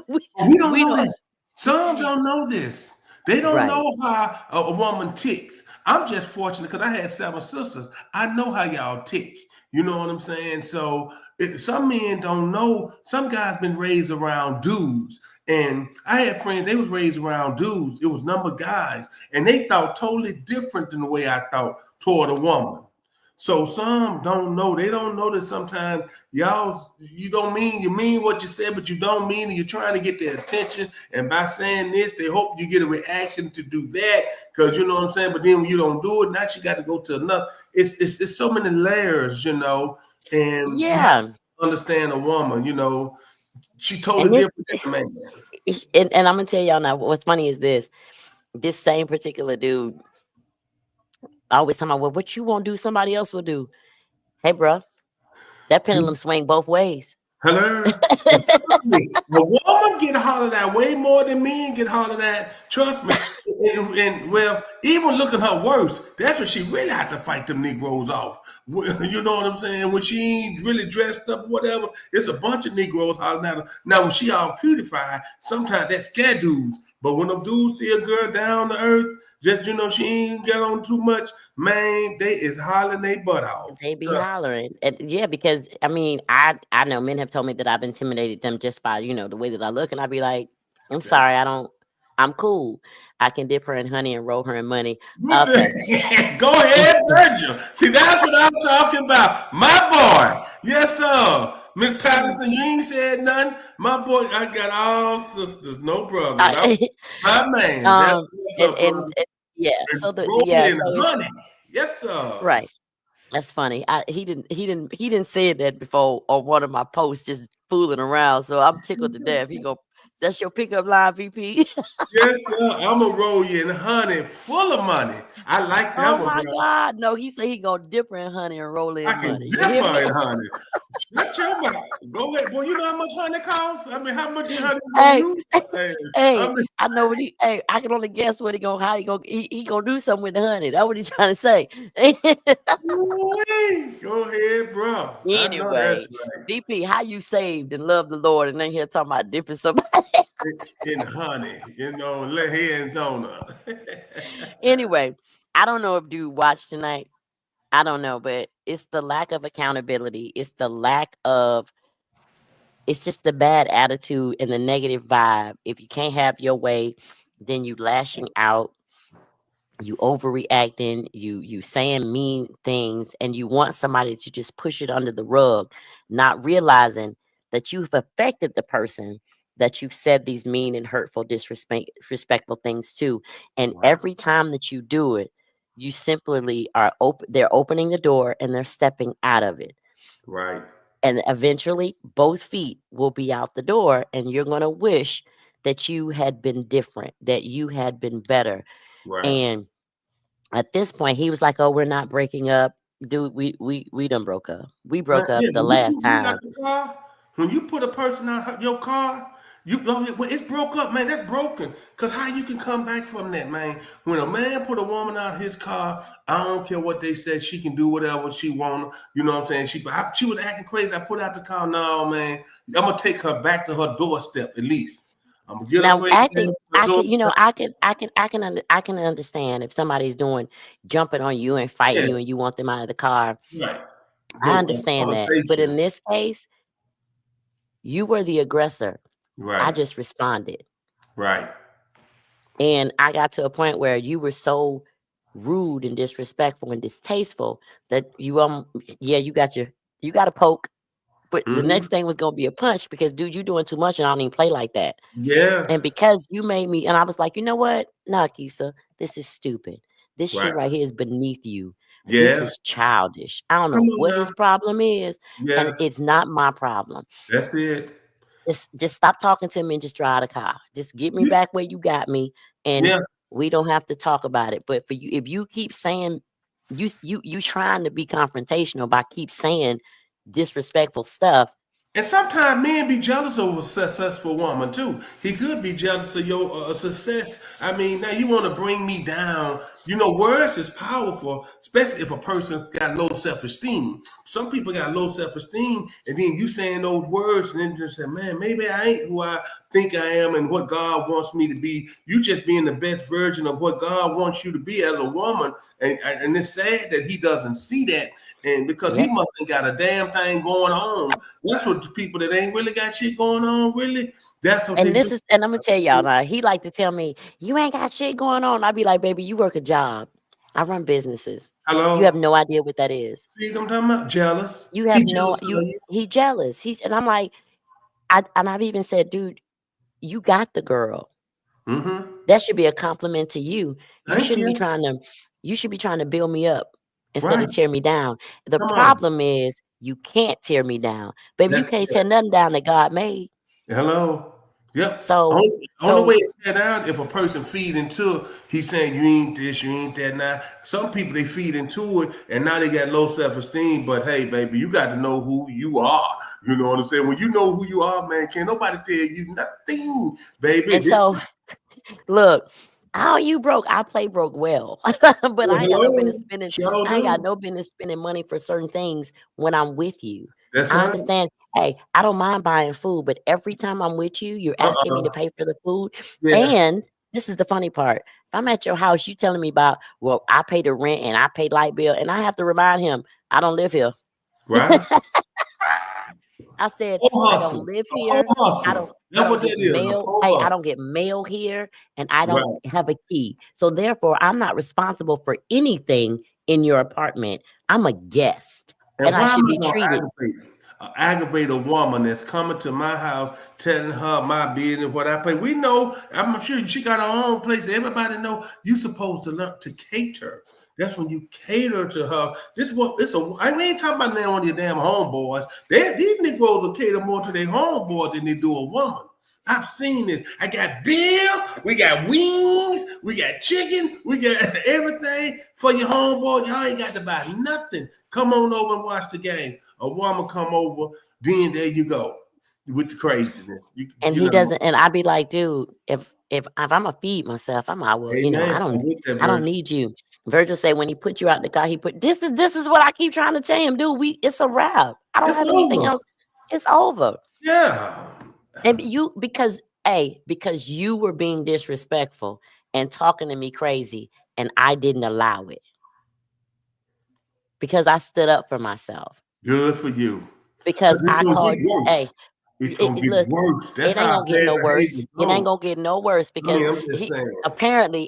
we don't know that. Some don't know this. They don't know how a woman ticks. I'm just fortunate because I had 7 sisters. I know how y'all tick. You know what I'm saying? So some men don't know. Some guys been raised around dudes. And I had friends, they was raised around dudes. It was number guys. And they thought totally different than the way I thought toward a woman. So some don't know. They don't know that sometimes you mean what you said, but you don't mean it. You're trying to get their attention. And by saying this, they hope you get a reaction to do that. Because you know what I'm saying? But then when you don't do it, now she got to go to another. It's so many layers, you know. And you have to understand a woman, you know. She totally different than a man. And I'm gonna tell y'all now, what's funny is this same particular dude always talking about, well, what you won't do, somebody else will do. Hey, bro, that pendulum swing both ways. Hello? Trust me, a woman get hollered at way more than men get hollered at. Trust me. And well, even looking her worse, that's when she really had to fight them Negroes off. You know what I'm saying? When she ain't really dressed up, whatever, it's a bunch of Negroes hollering at her. Now, when she all beautified, sometimes that scare dudes. But when them dudes see a girl down to earth, just, you know, she ain't got on too much, man, they is hollering their butt off. They be hollering. And yeah, because, I mean, I know men have told me that I've intimidated them just by, you know, the way that I look. And I'd be like, I'm sorry, I'm cool. I can dip her in honey and roll her in money. Okay. Go ahead, Virgil. See, that's what I'm talking about. My boy. Yes, sir. Miss Patterson, you ain't said nothing. My boy, I got all sisters, no brothers. My man. Honey. Yes, sir. Right. That's funny. He didn't say that before on one of my posts, just fooling around. So I'm tickled to death. He go, that's your pickup line, VP. Yes, sir. I'm gonna roll you in honey, full of money. I like that one. Oh my God! No, he said he gonna dip her in honey and roll in money. Dip her in honey. Shut your mouth. Go ahead, boy. You know how much honey costs? I mean, how much honey? I know what he. Hey, I can only guess what he gonna do something with the honey. That's what he's trying to say. Go ahead, bro. Anyway, VP, how you saved and love the Lord, and then here talking about dipping somebody in honey, you know, lay hands on her. Anyway, I don't know if dude watched tonight. I don't know, but it's the lack of accountability. It's just the bad attitude and the negative vibe. If you can't have your way, then you lashing out, you overreacting, you saying mean things, and you want somebody to just push it under the rug, not realizing that you've affected the person that you've said these mean and hurtful, disrespectful things to. And every time that you do it, you simply they're opening the door and they're stepping out of it. Right. And eventually both feet will be out the door, and you're going to wish that you had been different, that you had been better. Right. And at this point, he was like, oh, we're not breaking up. Dude, we done broke up. We broke up the last time. When you put a person out your car, it's broke up, man. That's broken. Because how you can come back from that, man? When a man put a woman out his car, I don't care what they said. She can do whatever she want. You know what I'm saying? She was acting crazy. I put out the car. No, man. I'm gonna take her back to her doorstep at least. I'm gonna get her I can understand if somebody's jumping on you and fighting you, and you want them out of the car. Right. I understand that, but in this case, you were the aggressor. Right. I just responded. Right. And I got to a point where you were so rude and disrespectful and distasteful that you got a poke, but the next thing was gonna be a punch because, dude, you doing too much and I don't even play like that. Yeah. And because you made me, and I was like, you know what? Nah, Kisa, this is stupid. This shit right here is beneath you. This Yeah. is childish. I don't Come know on what now. his problem is, and Yeah. it's not my problem. That's it. Just stop talking to me and just drive the car. Just get me You- back where you got me, and Yeah. we don't have to talk about it. But for you, if you keep saying you trying to be confrontational by keep saying disrespectful stuff. And sometimes men be jealous of a successful woman too. He could be jealous of your success. I mean, now you want to bring me down. You know, words is powerful, especially if a person got low self-esteem. Some people got low self-esteem, and then you saying those words, and then just say, "Man, maybe I ain't who I think I am, and what God wants me to be." You just being the best version of what God wants you to be as a woman, and it's sad that He doesn't see that, and because He Yep. mustn't got a damn thing going on. That's what the people that ain't really got shit going on, really. That's what And they do. and I'm gonna tell y'all now, he like to tell me, you ain't got shit going on. I'd be like, baby, you work a job. I run businesses. You have Hello? no idea what that is. See what I'm talking about? Jealous. You He have no jealous of you. he jealous. And I'm like, I've even said, dude, you got the girl. Mm-hmm. That should be a compliment to you. Thank you. You should be trying to build me up instead Right. of tear me down. The Come on. problem is you can't tear me down. Baby, you That's can't tear it. nothing down that God made. Hello. Yep. So Only way so to tear down if a person feed into he's saying you ain't this, you ain't that. Now some people they feed into it and now they got low self-esteem. But hey, baby, you got to know who you are. You know what I'm saying? When you know who you are, man, can't nobody tell you nothing, baby. and This so look, how you broke? I play broke well, but I ain't got no business hello. spending. Sure I ain't got do. no business spending money for certain things when I'm with you. That's I right. understand. Hey, I don't mind buying food, but every time I'm with you, you're asking me to Uh-uh. pay for the food. Yeah. And this is the funny part. If I'm at your house, you telling me about, well, I pay the rent and I pay light bill, and I have to remind him I don't live here. Right. I said, Whole I don't hustle. live A whole here. hustle. I That's don't what that get is. A mail. whole Hey, I hustle. don't get mail here and I don't Right. have a key. So therefore, I'm not responsible for anything in your apartment. I'm a guest and And I why am should I be gonna treated. aggravate a woman that's coming to my house telling her my business, what I pay? We know, I'm sure she got her own place. Everybody know you supposed to learn to cater. That's when you cater to her. We ain't talking about now one of your damn homeboys. These Negroes will cater more to their homeboys than they do a woman. I've seen this. I got beer, we got wings, we got chicken, we got everything for your homeboy. Y'all ain't got to buy nothing. Come on over and watch the game. A woman come over, then there you go with the craziness. And You he know, doesn't, and I'd be like, dude, if I'm gonna feed myself, I'm out. Well, amen. I'm with that I don't verse. need you. Virgil said when he put you out the car, he put this is what I keep trying to tell him, dude. It's a wrap. I don't It's have anything over. else. It's over. Yeah. And because you were being disrespectful and talking to me crazy, and I didn't allow it because I stood up for myself. Good for you. Because Because it's I gonna called, get hey, worse. It's gonna get look, worse. That's it ain't how gonna get bad no worse. behavior It ain't goes. gonna get no worse I mean, because I'm just he saying.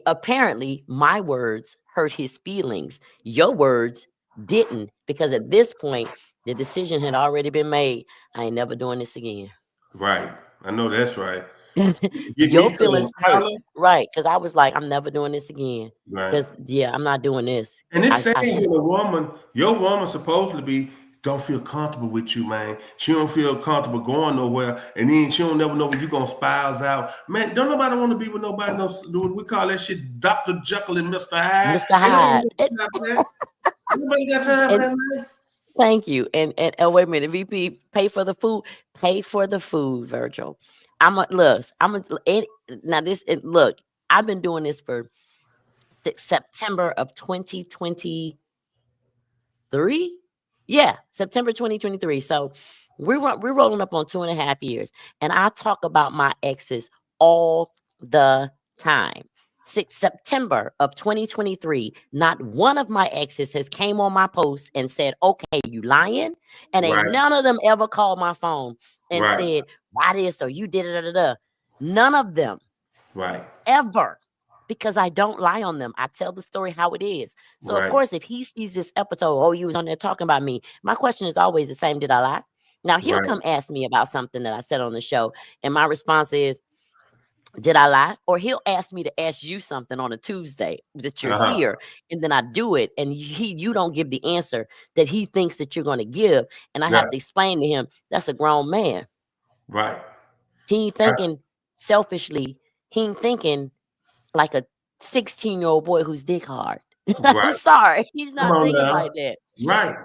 apparently my words hurt his feelings. Your words didn't, because at this point the decision had already been made. I ain't never doing this again. Right. I know that's right. Get Your me to feelings a hurt, holler. right? Because I was like, I'm never doing this again. Right. Because yeah, I'm not doing this. And it's I saying should. when a woman, your woman supposed to be don't feel comfortable with you, man. She don't feel comfortable going nowhere, and then she don't never know when you gonna spiles out. Man, don't nobody want to be with nobody. No, we call that shit Dr. Jekyll and Mr. Hyde. Mr. Ain't nobody Hyde. got time for that. Nobody got time for And that, man. thank you. And wait a minute, VP, pay for the food. Pay for the food, Virgil. Now this. Look, I've been doing this for September of 2023. Yeah, September 2023. So we're rolling up on 2.5 years, and I talk about my exes all the time. Since September of 2023, not one of my exes has came on my post and said, "Okay, you lying," and ain't Right, none of them ever called my phone and right, said, "Why this?" or "You did it." None of them right, ever, because I don't lie on them. I tell the story how it is. So of right, course, if he sees this episode, oh, you was on there talking about me, my question is always the same: did I lie? Now he'll right. come ask me about something that I said on the show, and my response is, Did I lie? Or he'll ask me to ask you something on a Tuesday that you're Uh-huh. here, and then I do it, and you don't give the answer that he thinks that you're going to give, and I Yeah. have to explain to him that's a grown man. Right. He ain't thinking selfishly. He ain't thinking like a 16-year-old boy who's dick hard. I'm Right. sorry, he's Come not on thinking now. like that. Right.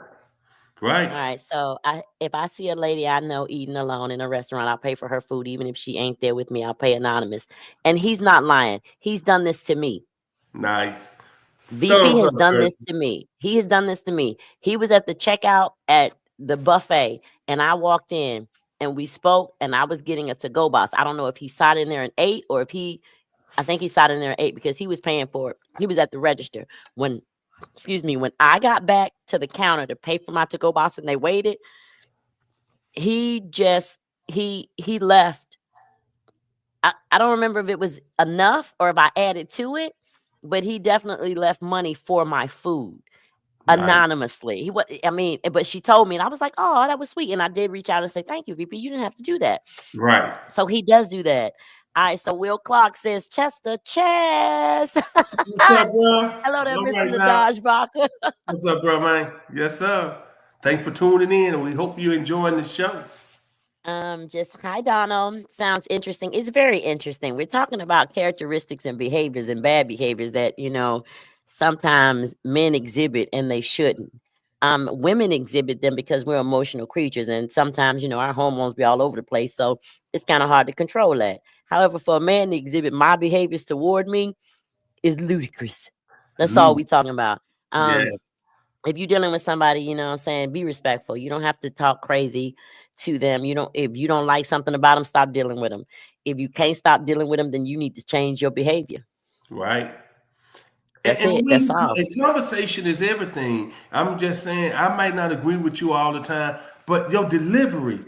Right. All right, so if I see a lady I know eating alone in a restaurant, I'll pay for her food, even if she ain't there with me. I'll pay anonymous, and he's not lying. He's done this to me. Nice. VP Thumbs has up, done Chris. this to me. He has done this to me. He was at the checkout at the buffet, and I walked in, and we spoke, and I was getting a to-go box. I don't know if he sat in there and ate, or if I think he sat in there and ate because he was paying for it. He was at the register. When I got back to the counter to pay for my to-go box and they waited, he left. I don't remember if it was enough or if I added to it, but he definitely left money for my food Nice. anonymously. But she told me, and I was like, oh, that was sweet. And I did reach out and say, thank you, VP. You didn't have to do that. Right. So he does do that. All right. So Will Clark says, Chester Chess. What's up, bro? Hello there, All Mr. right now. Nadaj Barker. What's up, bro, man? Yes, sir. Thanks for tuning in, and we hope you're enjoying the show. Just hi, Donald. Sounds interesting. It's very interesting. We're talking about characteristics and behaviors and bad behaviors that, sometimes men exhibit and they shouldn't. Women exhibit them because we're emotional creatures, and sometimes, our hormones be all over the place. So it's kind of hard to control that. However, for a man to exhibit my behaviors toward me is ludicrous. That's all we talking about. Yes. If you're dealing with somebody, you know what I'm saying, be respectful. You don't have to talk crazy to them. If you don't like something about them, stop dealing with them. If you can't stop dealing with them, then you need to change your behavior. Right. That's it. That's all. And conversation is everything. I'm just saying, I might not agree with you all the time, but your delivery,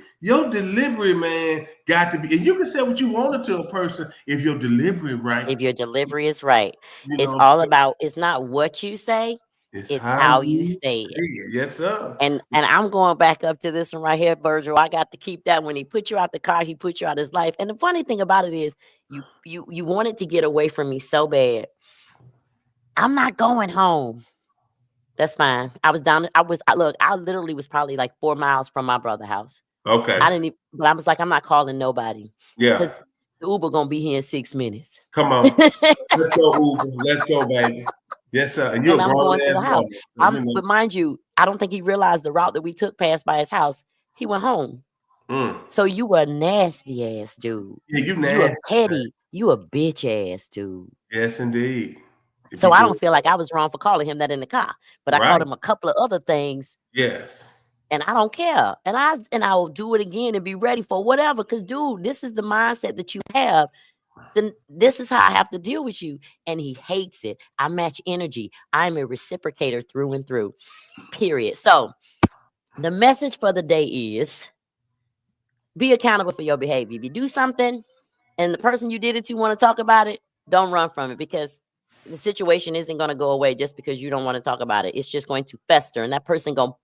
man, got to be. And you can say what you want to a person if your delivery right. If your delivery is right, You it's know, all about. It's not what you say; it's how you say it. Yes, sir. And I'm going back up to this one right here, Virgil. I got to keep that. When he put you out the car, he put you out his life. And the funny thing about it is, you wanted to get away from me so bad. I'm not going home. That's fine. I literally was probably like 4 miles from my brother's house. Okay. But I was like, I'm not calling nobody. Yeah. Because the Uber gonna be here in 6 minutes. Come on. Let's go, Uber. Let's go, baby. Yes, sir. And I'm going to the house. But mind you, I don't think he realized the route that we took passed by his house. He went home. So you were a nasty ass dude. Yeah, you nasty. You a petty. You a bitch ass dude. Yes, indeed. So I don't feel like I was wrong for calling him that in the car, but I called him a couple of other things. Yes. And I don't care. And I will do it again and be ready for whatever. Because, dude, this is the mindset that you have. Then this is how I have to deal with you. And he hates it. I match energy. I'm a reciprocator through and through. Period. So the message for the day is be accountable for your behavior. If you do something and the person you did it to want to talk about it, don't run from it, because the situation isn't going to go away just because you don't want to talk about it. It's just going to fester, and that person going to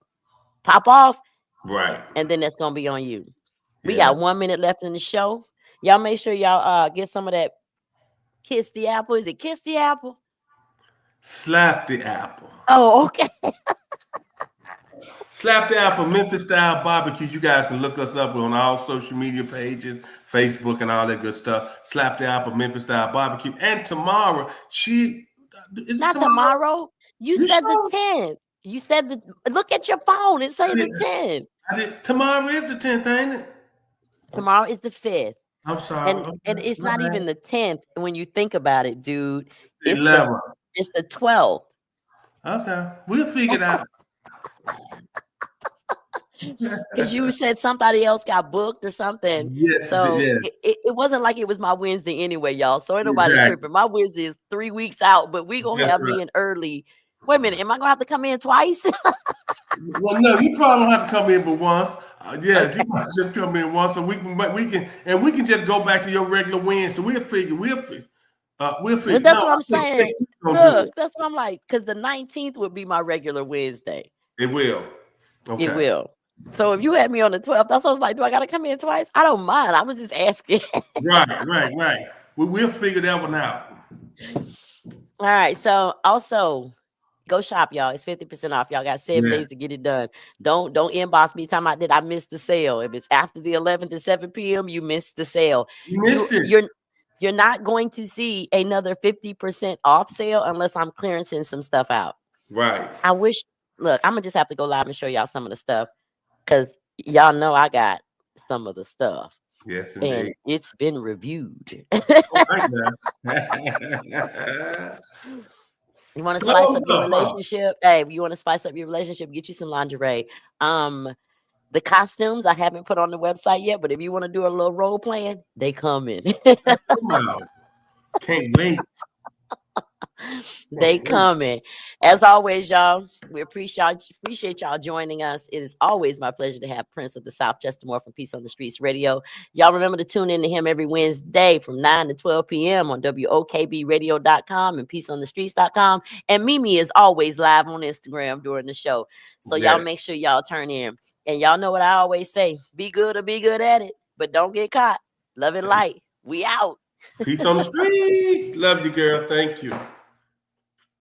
pop off. Right. And then that's going to be on you. We got 1 minute left in the show. Y'all make sure y'all get some of that Kiss the Apple. Is it Kiss the Apple? Slap the Apple. Oh, okay. Slap the Apple, Memphis style barbecue. You guys can look us up on all social media pages, Facebook and all that good stuff. Slap the Apple, Memphis style barbecue. And tomorrow, not tomorrow. You said the 10th. You said look at your phone and say the 10th. Tomorrow is the 10th, ain't it? Tomorrow is the 5th. I'm sorry. And it's not even the 10th when you think about it, dude. It's 11th. It's the 12th. Okay. We'll figure it out. Because you said somebody else got booked or something. Yes. So yes. It wasn't like it was my Wednesday anyway, y'all. So ain't nobody tripping. My Wednesday is 3 weeks out, but we gonna have me in early. Wait a minute, am I gonna have to come in twice? Well, no, you probably don't have to come in but once. You might just come in once, and we can just go back to your regular Wednesday. We'll figure. That's what I'm saying. Look, that's what I'm like. Because the 19th would be my regular Wednesday. It will. Okay. It will. So if you had me on the 12th, that's what I was like, do I got to come in twice? I don't mind. I was just asking. Right. We'll figure that one out. All right. So also go shop, y'all. It's 50% off. Y'all got 7 days to get it done. Don't inbox me talking about that I missed the sale. If it's after the 11th at 7 p.m., you missed the sale. You missed it. You're not going to see another 50% off sale unless I'm clearancing some stuff out. Right. I wish. Look, I'm gonna just have to go live and show y'all some of the stuff because y'all know I got some of the stuff. Yes, and indeed. it's been reviewed. Right now. You want to spice up your relationship? Hey, you want to spice up your relationship? Get you some lingerie. The costumes I haven't put on the website yet, but if you want to do a little role playing, they come in. Come on. Can't wait. They coming. As always, y'all, we appreciate y'all joining us. It is always my pleasure to have Prince of the South, Justin Moore from Peace on the Streets Radio. Y'all remember to tune in to him every Wednesday from 9 to 12 p.m. on WOKBradio.com and peaceonthestreets.com. And Mimi is always live on Instagram during the show. So y'all make sure y'all turn in. And y'all know what I always say, be good or be good at it, but don't get caught. Love and light. We out. Peace on the streets. Love you, girl. Thank you.